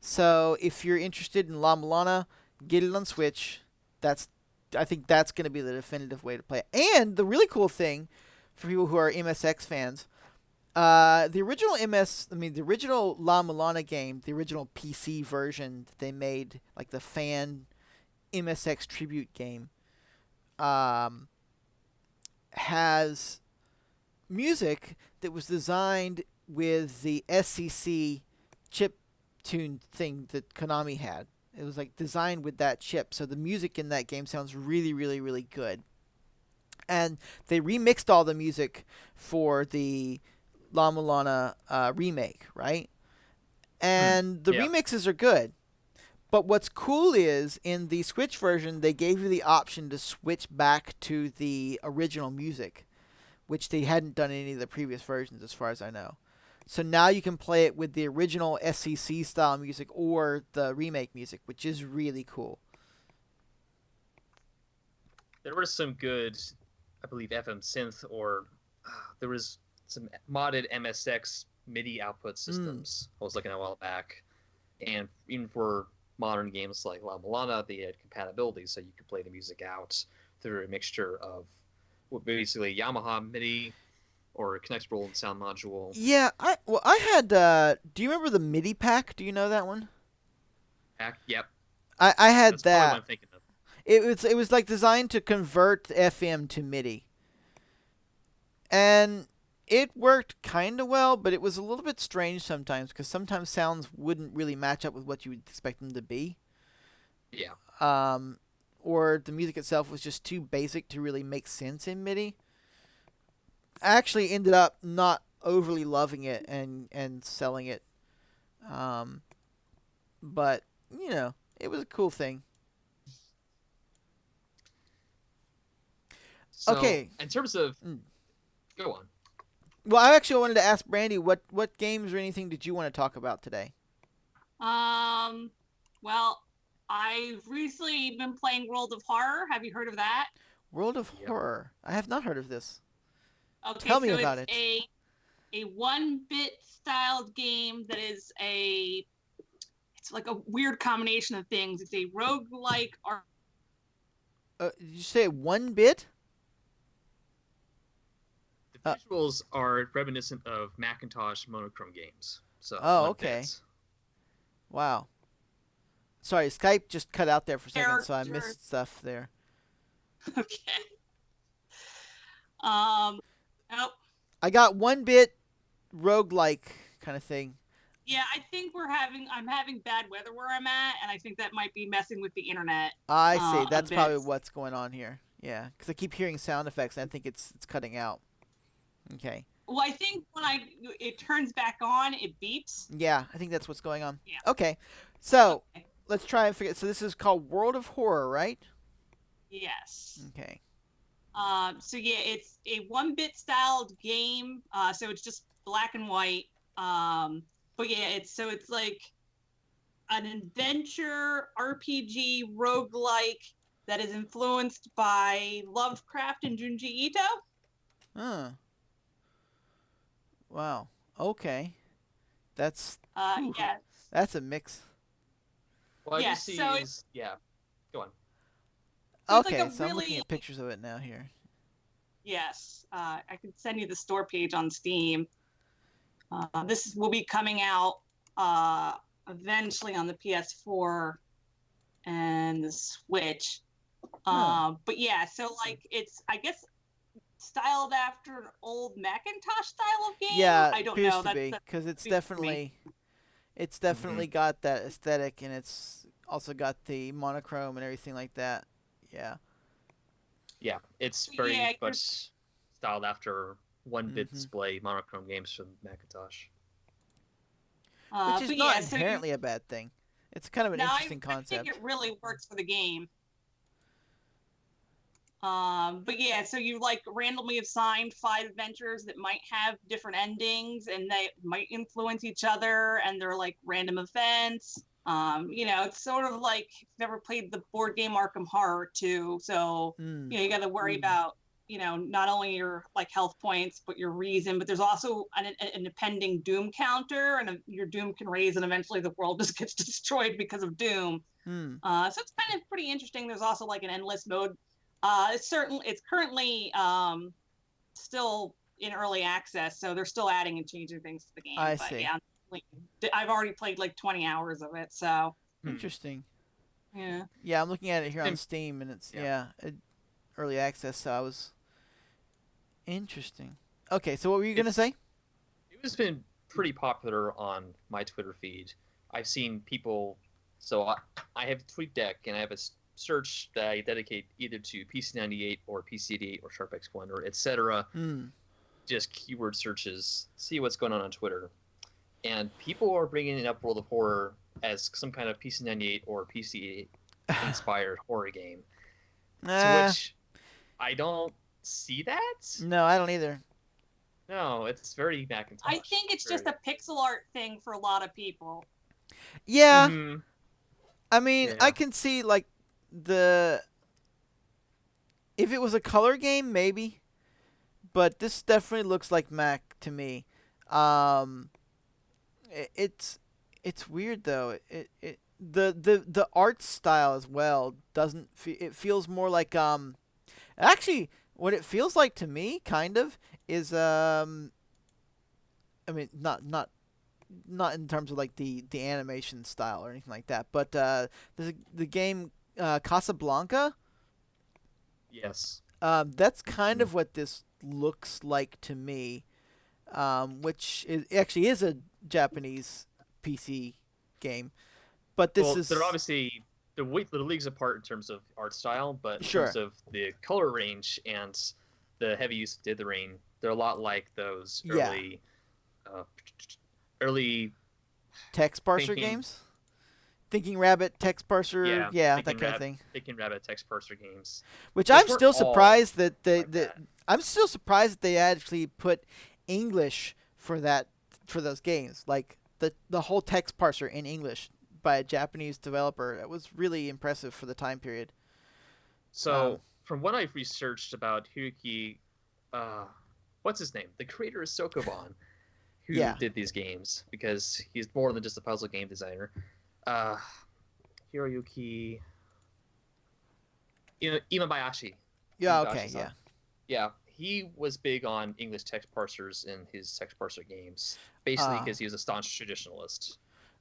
So if you're interested in La Milana, get it on Switch. I think that's going to be the definitive way to play it. And the really cool thing for people who are MSX fans, the original La Milana game, the original PC version that they made, like the fan MSX tribute game, has music that was designed with the SCC chip tune thing that Konami had. It was like designed with that chip, so the music in that game sounds really, really, really good. And they remixed all the music for the La Milana remake, right? And the remixes are good. But what's cool is, in the Switch version, they gave you the option to switch back to the original music, which they hadn't done in any of the previous versions, as far as I know. So now you can play it with the original SCC style music or the remake music, which is really cool. There was some good, I believe, FM synth, or there was some modded MSX MIDI output systems I was looking at a while back. And even for modern games like La Milana, they had compatibility, so you could play the music out through a mixture of basically Yamaha MIDI or connectable sound module. Yeah, I had. Do you remember the MIDI pack? Do you know that one? Pack, yep. I had That's that. what I'm thinking of. It was like designed to convert FM to MIDI, and it worked kind of well, but it was a little bit strange sometimes because sometimes sounds wouldn't really match up with what you would expect them to be. Yeah. Or the music itself was just too basic to really make sense in MIDI. I actually ended up not overly loving it and selling it. But, you know, it was a cool thing. So, okay. In terms of... Go on. Well, I actually wanted to ask Brandy, what games or anything did you want to talk about today? Well, I've recently been playing World of Horror. Have you heard of that? World of Horror. I have not heard of this. Okay, Tell me about it. It's a 1-bit styled game that is it's like a weird combination of things. It's a roguelike did you say 1-bit? The visuals are reminiscent of Macintosh monochrome games. So okay. Wow. Sorry, Skype just cut out there for a second, so I missed stuff there. Okay. Oh. I got 1-bit roguelike kind of thing. Yeah, I think I'm having bad weather where I'm at, and I think that might be messing with the internet. I see. That's probably what's going on here. Yeah, because I keep hearing sound effects, and I think it's cutting out. Okay. Well, I think when it turns back on, it beeps. Yeah, I think that's what's going on. Yeah. Okay. So, let's try and figure it. So this is called World of Horror, right? Yes. Okay. So yeah, it's a 1-bit styled game. So it's just black and white. But yeah, it's like an adventure RPG roguelike that is influenced by Lovecraft and Junji Ito. Huh. Wow. Okay. That's whew, Yes. that's a mix. What I do Yes. see So is, yeah, go on. it's like Okay, a so I'm looking really at pictures of it now here. yes. I can send you the store page on Steam. This will be coming out eventually on the PS4 and the Switch. Huh. But yeah, so like it's I guess styled after an old Macintosh style of game. Yeah, it I don't appears know. to That's be because it's news for me. Hmm. definitely got that aesthetic, and it's also got the monochrome and everything like that. Yeah. Yeah, it's Yeah, very much styled after one-bit Mhm. display monochrome games from Macintosh. Which is but not yeah, so you inherently a bad thing. It's kind of an now interesting I think it concept. really works for the game. But yeah, so you like randomly assigned 5 adventures that might have different endings and they might influence each other and they're like random events. It's sort of like if you've ever played the board game Arkham Horror too. So, Mm. you got to worry about, not only your like health points, but your reason, but there's also an impending doom counter and your doom can raise and eventually the world just gets destroyed because of doom. Mm. So it's kind of pretty interesting. There's also like an endless mode. It's currently still in early access, so they're still adding and changing things to the game. I But see. yeah, I've already played like 20 hours of it, so Hmm. Interesting. yeah. Yeah, I'm looking at it here on And, Steam, and it's yeah, early access. So I was interesting. Okay, so what were you gonna it's say? it has been pretty popular on my Twitter feed. I've seen people, so I have TweetDeck and I have a search that I dedicate either to PC98 or PC88 or SharpX1 or etc. Hmm. Just keyword searches, see what's going on Twitter, and people are bringing up World of Horror as some kind of PC98 or PC inspired horror game. To uh, which I don't see that. no, I don't either. No, it's very I Macintosh. think it's just Very. a pixel art thing for a lot of people. Yeah, Mm-hmm. I mean, I Yeah. can see like the if it was a color game, maybe, but this definitely looks like Mac to me. Um, it's weird though. The art style as well doesn't. It feels more like actually what it feels like to me, kind of, is I mean, not in terms of like the animation style or anything like that, but the game Casablanca. Yes. That's kind Mm. of what this looks like to me, which actually is a Japanese PC game. But this Well, they're is obviously the leagues apart in terms of art style, but in terms sure, of the color range and the heavy use of dithering, they're a lot like those yeah, uh, early text parser thinking, games, Thinking Rabbit text parser, yeah, yeah, that kind of thing. thinking rabbit text parser games, Which which I'm weren't still all surprised that like that. I'm still surprised that they actually put English for those games, like the whole text parser in English by a Japanese developer. It was really impressive for the time period. Um, So, from what I've researched about Hiroki, uh, what's his name? The creator of Sokoban, who yeah, did these games, because he's more than just a puzzle game designer. Uh, Hiroyuki Imabayashi. yeah, okay, Imabayashi-san. yeah. Yeah, he was big on English text parsers in his text parser games, basically Uh, because he was a staunch traditionalist.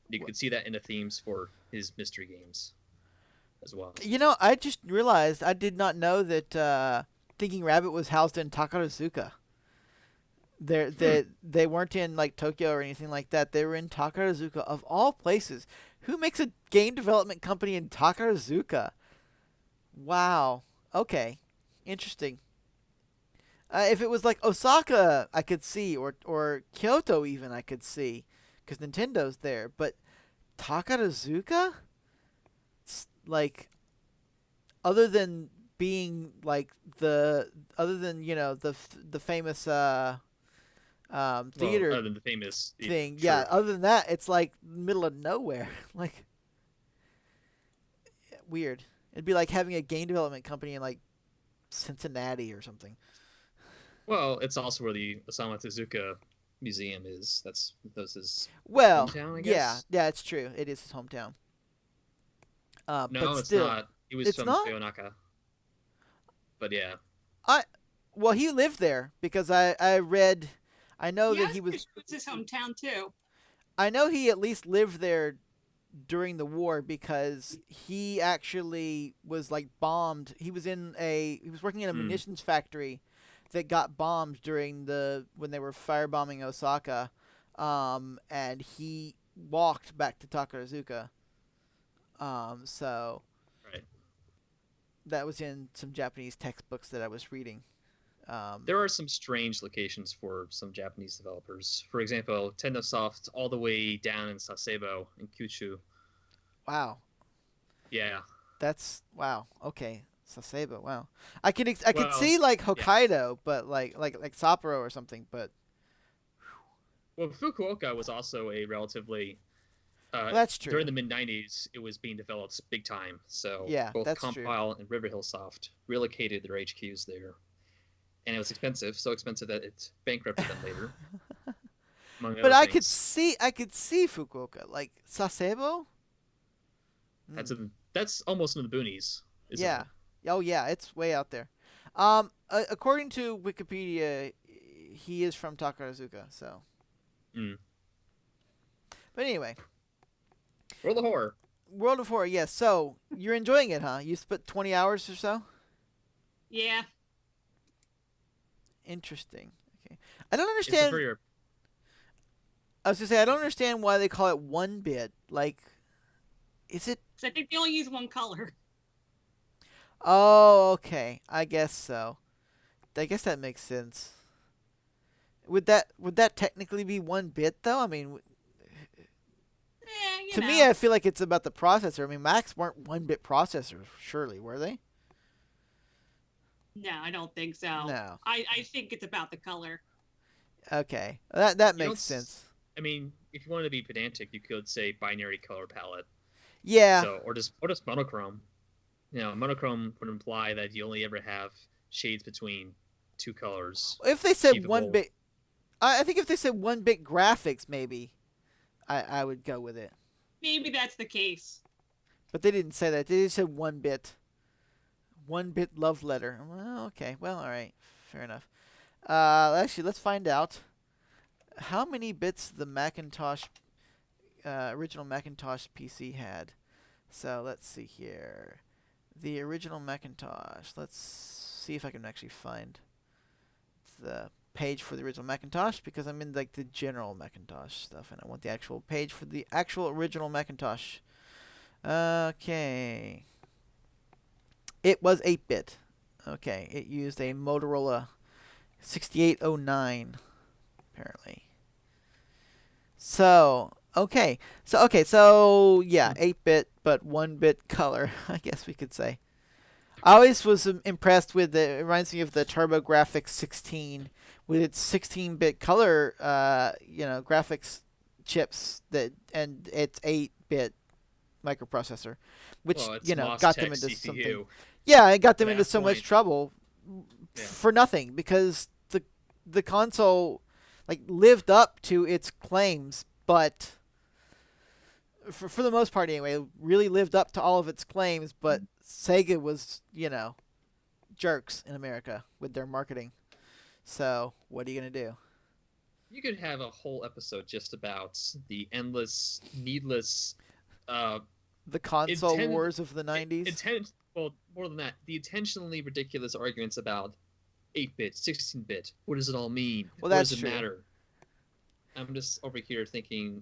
You could see that in the themes for his mystery games as well. I just realized I did not know that Thinking Rabbit was housed in Takarazuka. Hmm. They weren't in like Tokyo or anything like that. They were in Takarazuka of all places. Who makes a game development company in Takarazuka? Wow. Okay. Interesting. If it was like Osaka, I could see, or Kyoto even, I could see, because Nintendo's there. But Takarazuka, like, other than being like other than the famous Well, theater other than the famous, thing, yeah. sure. Other than that, it's like middle of nowhere. Like weird. It'd be like having a game development company in like Cincinnati or something. Well, it's also where the Osamu Tezuka Museum is. That's his Well, hometown, I yeah, guess. yeah, it's true. It is his hometown. But No, it's still, not. He was it's from not. Toyonaka. But yeah. I well, he lived there because I read. I know Yeah, I that was he pretty was. sure it's his hometown too. I know he at least lived there during the war because he actually was like bombed. He was working in a Hmm. munitions factory that got bombed during the when they were firebombing Osaka, and he walked back to Takarazuka. So Right. that was in some Japanese textbooks that I was reading. Um, There are some strange locations for some Japanese developers. For example, Tennosoft all the way down in Sasebo in Kyushu. wow, Yeah. that's wow. Okay, Sasebo. Wow, I could Well, see like yeah. Hokkaido, but like Sapporo or something. But Well, Fukuoka was also a relatively well, that's during true. the mid '90s. It was being developed big time. So Yeah, both that's true. Compile and Riverhill Soft relocated their HQs there, and it was expensive, so expensive that it bankrupted them later, among But other things. I could see Fukuoka like Sasebo. Hmm. That's almost in the boonies, isn't Yeah. it? Oh yeah, it's way out there. According to Wikipedia, he is from Takarazuka. So, Mm. but anyway, World of Horror. World of Horror. Yes. So you're enjoying it, huh? You spent 20 hours or so. Yeah. Interesting. Okay. I don't It's a understand. very I was gonna say I don't understand why they call it 1 bit. Like, is it? So I think they only use one color. Oh, okay. I guess so. I guess that makes sense. Would that technically be 1 bit though? I mean, You to me, know. I feel like it's about the processor. I mean, Macs weren't 1 bit processors, surely, were they? No, I don't think so. No. I think it's about the color. Okay, that you makes don't. sense. I mean, if you wanted to be pedantic, you could say binary color palette. Yeah. So or just monochrome. Monochrome would imply that you only ever have shades between two colors If they said one capable. bit, I think if they said 1 bit graphics, maybe I would go with it. Maybe that's the case. But they didn't say that. They just said 1 bit. 1 bit love letter. Well, okay. Well, all right. Fair enough. Actually, let's find out how many bits the Macintosh original Macintosh PC had. So let's see here. The original Macintosh. Let's see if I can actually find the page for the original Macintosh because I'm in like the general Macintosh stuff and I want the actual page for the actual original Macintosh. Okay. It was 8-bit. Okay, it used a Motorola 6809 apparently. So yeah, 8-bit but 1 bit color, I guess we could say. I always was impressed with it reminds me of the TurboGrafx 16 with its 16-bit color graphics chips that and its 8-bit microprocessor which, Well, it's got MOSFET them into something. CPU. Yeah, it got To them into that so much point, trouble yeah. for nothing because the console like lived up to its claims, but for the most part anyway, really lived up to all of its claims, but Sega was, jerks in America with their marketing. So, what are you going to do? You could have a whole episode just about the endless, needless, uh, The console intent, wars of the 90s? intent. Well, more than that, the intentionally ridiculous arguments about 8-bit, 16-bit. What does it all mean? Well, What that's does it true. matter? I'm just over here thinking,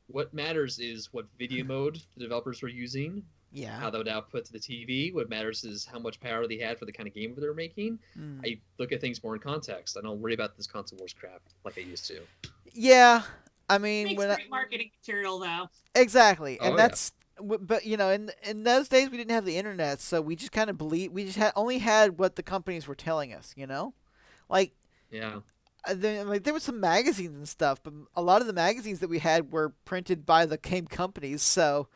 what matters is what video mode the developers were using, Yeah. how that would output to the TV. What matters is how much power they had for the kind of game they were making. Mm. I look at things more in context. I don't worry about this console wars crap like I used to. Yeah. I mean, Makes great marketing material though. exactly. And Oh yeah, that's but in those days we didn't have the internet, so we just kind of we just only had what the companies were telling us. Like yeah. there was some magazines and stuff, but a lot of the magazines that we had were printed by the game companies. So,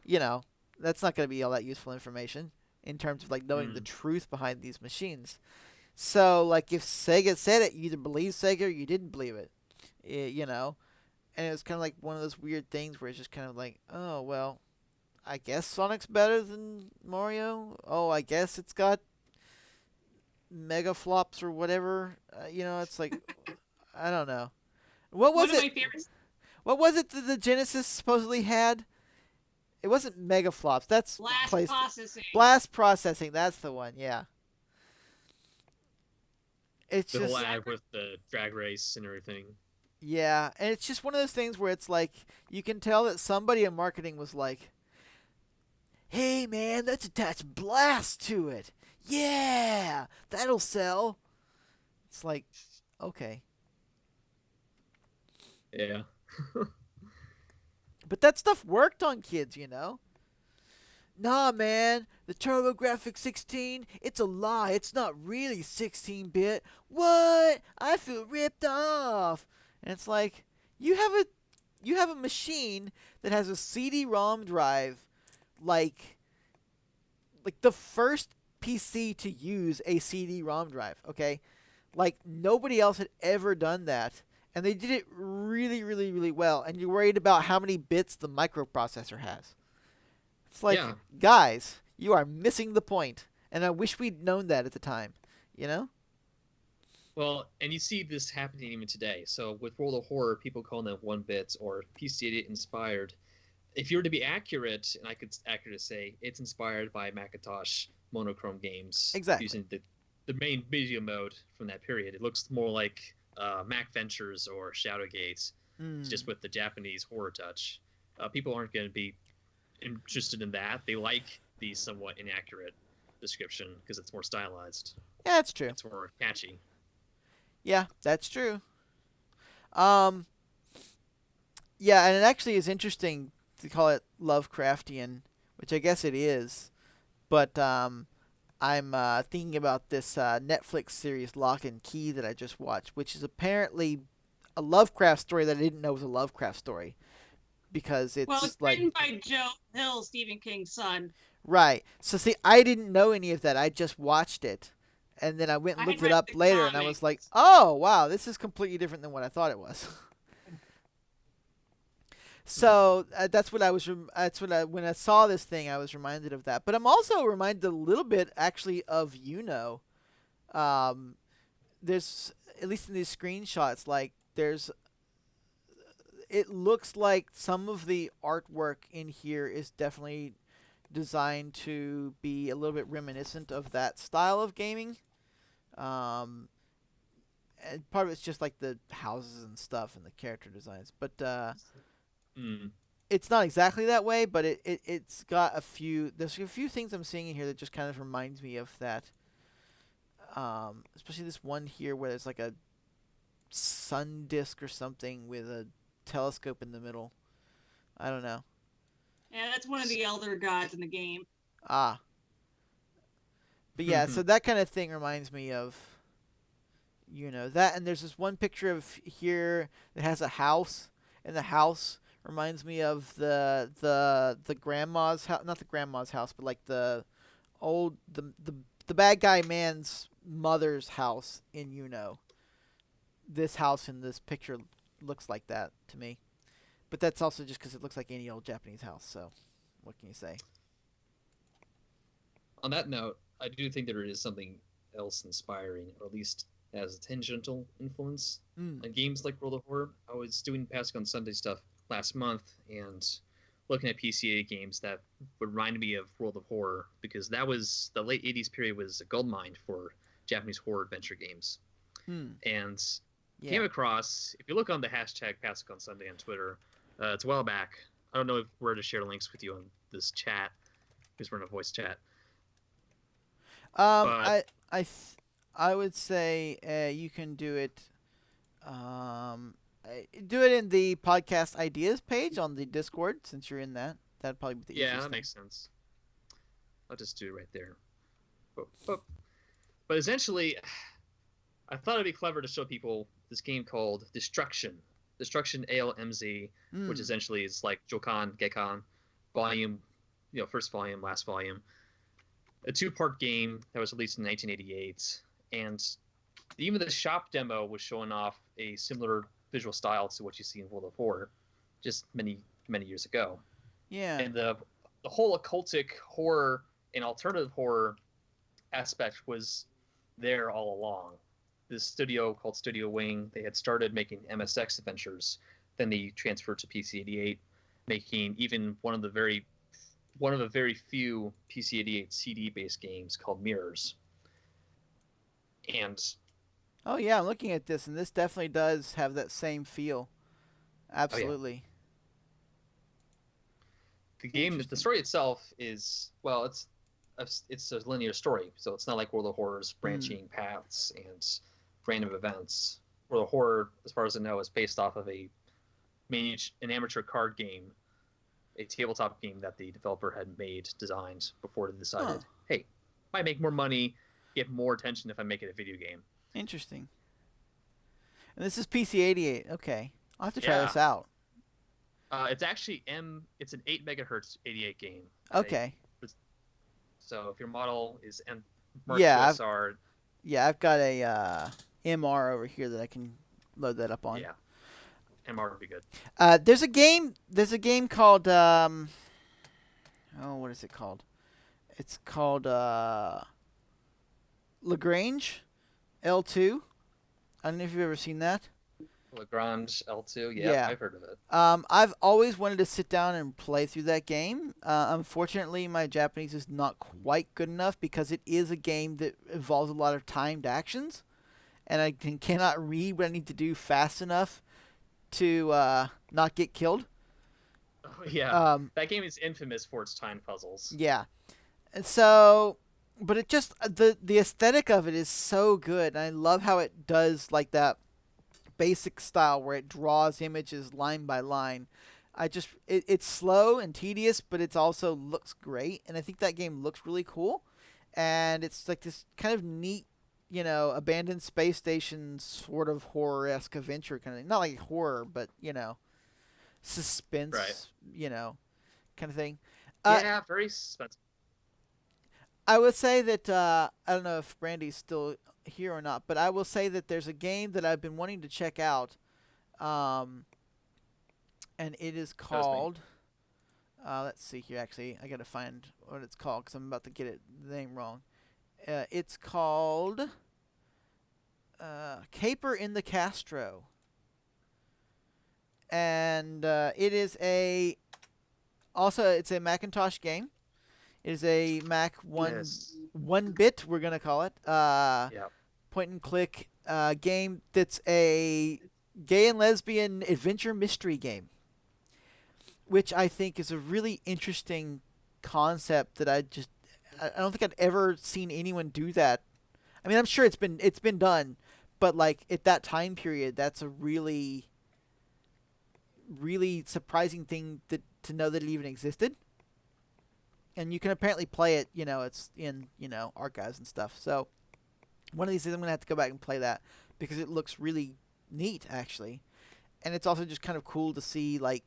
you know, That's not going to be all that useful information in terms of like knowing the Mm. truth behind these machines. So like if Sega said it, you either believe Sega or you didn't believe it. You know, and it was kind of like one of those weird things where it's just kind of like, oh well, I guess Sonic's better than Mario. Oh, I guess it's got mega flops or whatever. It's like I don't know. What One was of it? my favorites. What was it that the Genesis supposedly had? It wasn't mega flops. That's Blast placed processing. blast processing. That's the one. Yeah. It's The whole just ad with the drag race and everything. yeah, and it's just one of those things where it's like you can tell that somebody in marketing was like, "Hey man, let's attach blast to it. Yeah, that'll sell." It's like, okay. Yeah. But that stuff worked on kids, you know? Nah, man, the TurboGrafx 16, it's a lie. It's not really 16-bit. What? I feel ripped off. And it's like, you have a machine that has a CD-ROM drive like the first PC to use a CD-ROM drive, okay? Like nobody else had ever done that. And they did it really, really, really well. And you're worried about how many bits the microprocessor has. It's like, Yeah. guys, you are missing the point. And I wish we'd known that at the time. You know? Well, and you see this happening even today. So with World of Horror, people calling it 1-bit or PC inspired. If you were to be accurate, and I could accurately say it's inspired by Macintosh monochrome games Exactly. using the main video mode from that period. It looks more like Mac Ventures or Shadowgate, just with the Japanese horror touch. People aren't going to be interested in that. They like the somewhat inaccurate description because it's more stylized. Yeah, that's true. It's more catchy. Yeah, that's true. Yeah, and it actually is interesting to call it Lovecraftian, which I guess it is. But I'm thinking about this Netflix series Lock and Key that I just watched, which is apparently a Lovecraft story that I didn't know was a Lovecraft story because Well, it's like written by Joe Hill, Stephen King's son. right. So see, I didn't know any of that. I just watched it, and then I went and I looked read it up the later, and I was comics. like, oh wow, this is completely different than what I thought it was. So that's what I was. When I saw this thing, I was reminded of that. But I'm also reminded a little bit, actually, of there's at least in these screenshots, like there's. It looks like some of the artwork in here is definitely designed to be a little bit reminiscent of that style of gaming. And part of it's just like the houses and stuff and the character designs, but. Mm. It's not exactly that way, but it's got there's a few things I'm seeing in here that just kind of reminds me of that. Especially this one here where there's like a sun disk or something with a telescope in the middle. I don't know. Yeah, that's one of the elder gods in the game. Ah. But yeah, so that kind of thing reminds me of that, and there's this one picture of here that has a house, and the house reminds me of the grandma's house, not the grandma's house, but like the bad guy man's mother's house in This house in this picture looks like that to me, but that's also just because it looks like any old Japanese house. So, what can you say? On that note, I do think there is something else inspiring, or at least has a tangential influence on games like World of Horror. I was doing Pascal on Sunday stuff last month and looking at PCA games that would remind me of World of Horror because that was the late 80s period was a goldmine for Japanese horror adventure games. And came across, if you look on the hashtag Pascal on Sunday on Twitter, it's a while back. I don't know where to share links with you on this chat because we're in a voice chat. I would say you can do it. Do it in the podcast ideas page on the Discord since you're in that. That'd probably be the easiest Yeah, that thing. makes sense. I'll just do it right there. But essentially, I thought it'd be clever to show people this game called Destruction. Destruction ALMZ, which essentially is like Jokan Gekkan Volume first volume, last volume. A 2-part game that was released in 1988, and even the shop demo was showing off a similar visual style to what you see in World of Horror, just many years ago. Yeah. And the whole occultic horror and alternative horror aspect was there all along. This studio called Studio Wing, they had started making MSX adventures. Then they transferred to PC-88, making even one of the very few PC-88 CD-based games called Mirrors. And oh yeah, I'm looking at this, and this definitely does have that same feel. Absolutely. The game, the story itself is, well, it's a linear story, so it's not like World of Horror's branching paths and random events. World of Horror, as far as I know, is based off of an amateur card game, a tabletop game that the developer had designed before they decided, hey, might make more money, get more attention if I make it a video game. Interesting. And this is PC-88. Okay, I'll have to try this out. It's actually it's an 8 megahertz 88 game. Okay. So if your model is QSR, I've got a MR over here that I can load that up on. Yeah, MR would be good. There's a game called what is it called? It's called Lagrange L2. I don't know if you've ever seen that. Lagrange L2, yeah, I've heard of it. I've always wanted to sit down and play through that game. Unfortunately, my Japanese is not quite good enough because it is a game that involves a lot of timed actions, and I cannot read what I need to do fast enough to not get killed. Oh, yeah, that game is infamous for its time puzzles. Yeah, and so, but it just the aesthetic of it is so good, and I love how it does like that basic style where it draws images line by line. It's slow and tedious, but it also looks great, and I think that game looks really cool. And it's like this kind of neat, abandoned space station sort of horror-esque adventure kind of thing. Not like horror, but suspense, right. Kind of thing. Yeah, very suspense. I would say that I don't know if Brandy's still here or not, but I will say that there's a game that I've been wanting to check out, and it is called. Let's see here. Actually, I gotta find what it's called because I'm about to get the name wrong. It's called Caper in the Castro, and it's a Macintosh game. It is a Mac 1-bit, we're gonna call it. Point and click game that's a gay and lesbian adventure mystery game, which I think is a really interesting concept that I don't think I'd ever seen anyone do that. I mean, I'm sure it's been done, but like at that time period, that's a really, really surprising thing to know that it even existed. And you can apparently play it, it's in, archives and stuff. So one of these days I'm going to have to go back and play that because it looks really neat, actually. And it's also just kind of cool to see, like,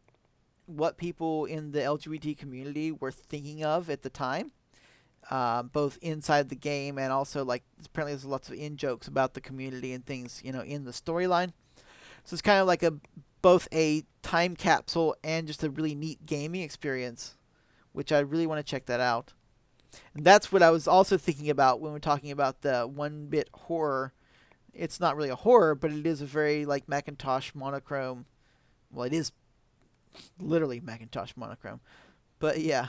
what people in the LGBT community were thinking of at the time, both inside the game and also, like, apparently there's lots of in-jokes about the community and things, in the storyline. So it's kind of like both a time capsule and just a really neat gaming experience, which I really want to check that out. And that's what I was also thinking about when we're talking about the 1-bit horror. It's not really a horror, but it is a very, like, Macintosh monochrome. Well, it is literally Macintosh monochrome. But, yeah.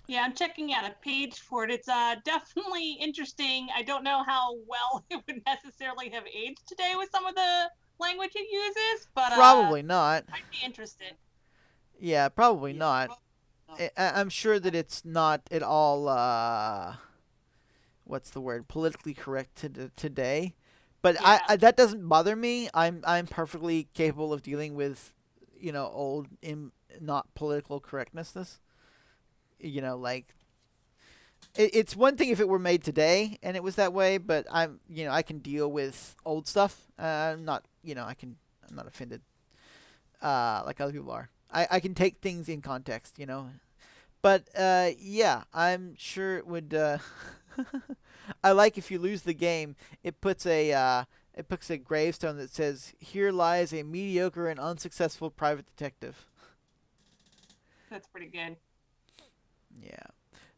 Yeah, I'm checking out a page for it. It's definitely interesting. I don't know how well it would necessarily have aged today with some of the language it uses, but probably not. I'd be interested. Yeah, probably not. I'm sure that it's not at all what's the word, politically correct today, but I that doesn't bother me. I'm perfectly capable of dealing with old not political correctness. Like it's one thing if it were made today and it was that way, but I can deal with old stuff. I'm not offended like other people are. I can take things in context, you know. But yeah, I'm sure it would. I like if you lose the game, it puts a gravestone that says, "Here lies a mediocre and unsuccessful private detective." That's pretty good. Yeah.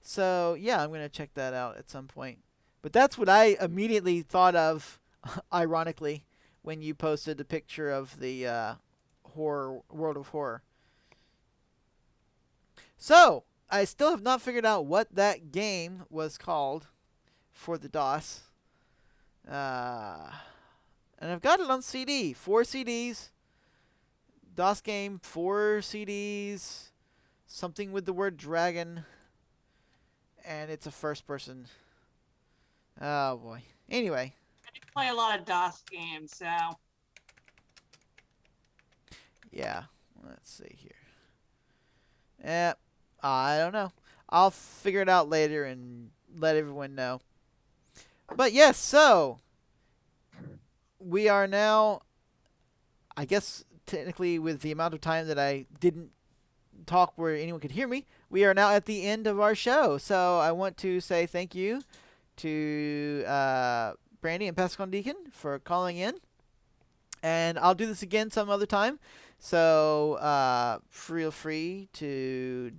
So yeah, I'm gonna check that out at some point. But that's what I immediately thought of, ironically, when you posted a picture of the horror World of Horror. So I still have not figured out what that game was called for the DOS. Uh, and I've got it on CD, 4 CDs. DOS game, 4 CDs. Something with the word dragon, and it's a first person. Oh boy. Anyway, I do play a lot of DOS games, so yeah. Let's see here. Eh, I don't know. I'll figure it out later and let everyone know. But yes, so we are now, I guess, technically, with the amount of time that I didn't talk where anyone could hear me, we are now at the end of our show. So I want to say thank you to Brandy and Pascal Deacon for calling in. And I'll do this again some other time. So feel free to,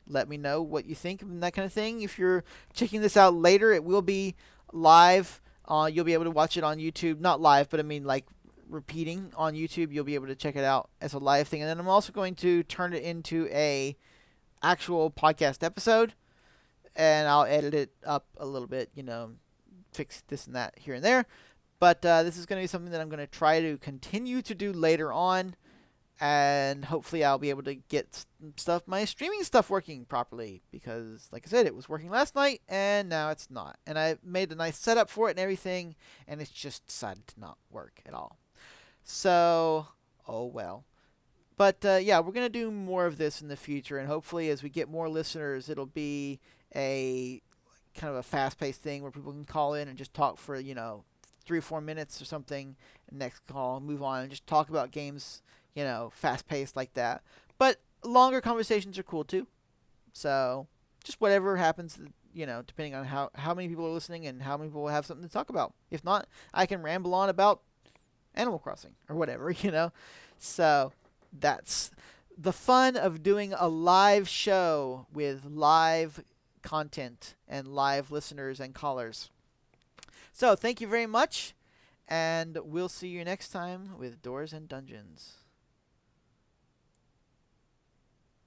let me know what you think and that kind of thing. If you're checking this out later, it will be live. You'll be able to watch it on YouTube. Not live, but I mean like repeating on YouTube. You'll be able to check it out as a live thing. And then I'm also going to turn it into a actual podcast episode. And I'll edit it up a little bit, fix this and that here and there. But this is going to be something that I'm going to try to continue to do later on. And hopefully I'll be able to get my streaming stuff working properly. Because, like I said, it was working last night, and now it's not. And I made a nice setup for it and everything, and it's just decided to not work at all. So, oh well. But, yeah, we're going to do more of this in the future. And hopefully as we get more listeners, it'll be a kind of a fast-paced thing where people can call in and just talk for, 3 or 4 minutes or something. Next call, move on, and just talk about games, fast-paced like that. But longer conversations are cool too. So just whatever happens, depending on how many people are listening and how many people have something to talk about. If not, I can ramble on about Animal Crossing or whatever, So that's the fun of doing a live show with live content and live listeners and callers. So thank you very much, and we'll see you next time with Doors and Dungeons.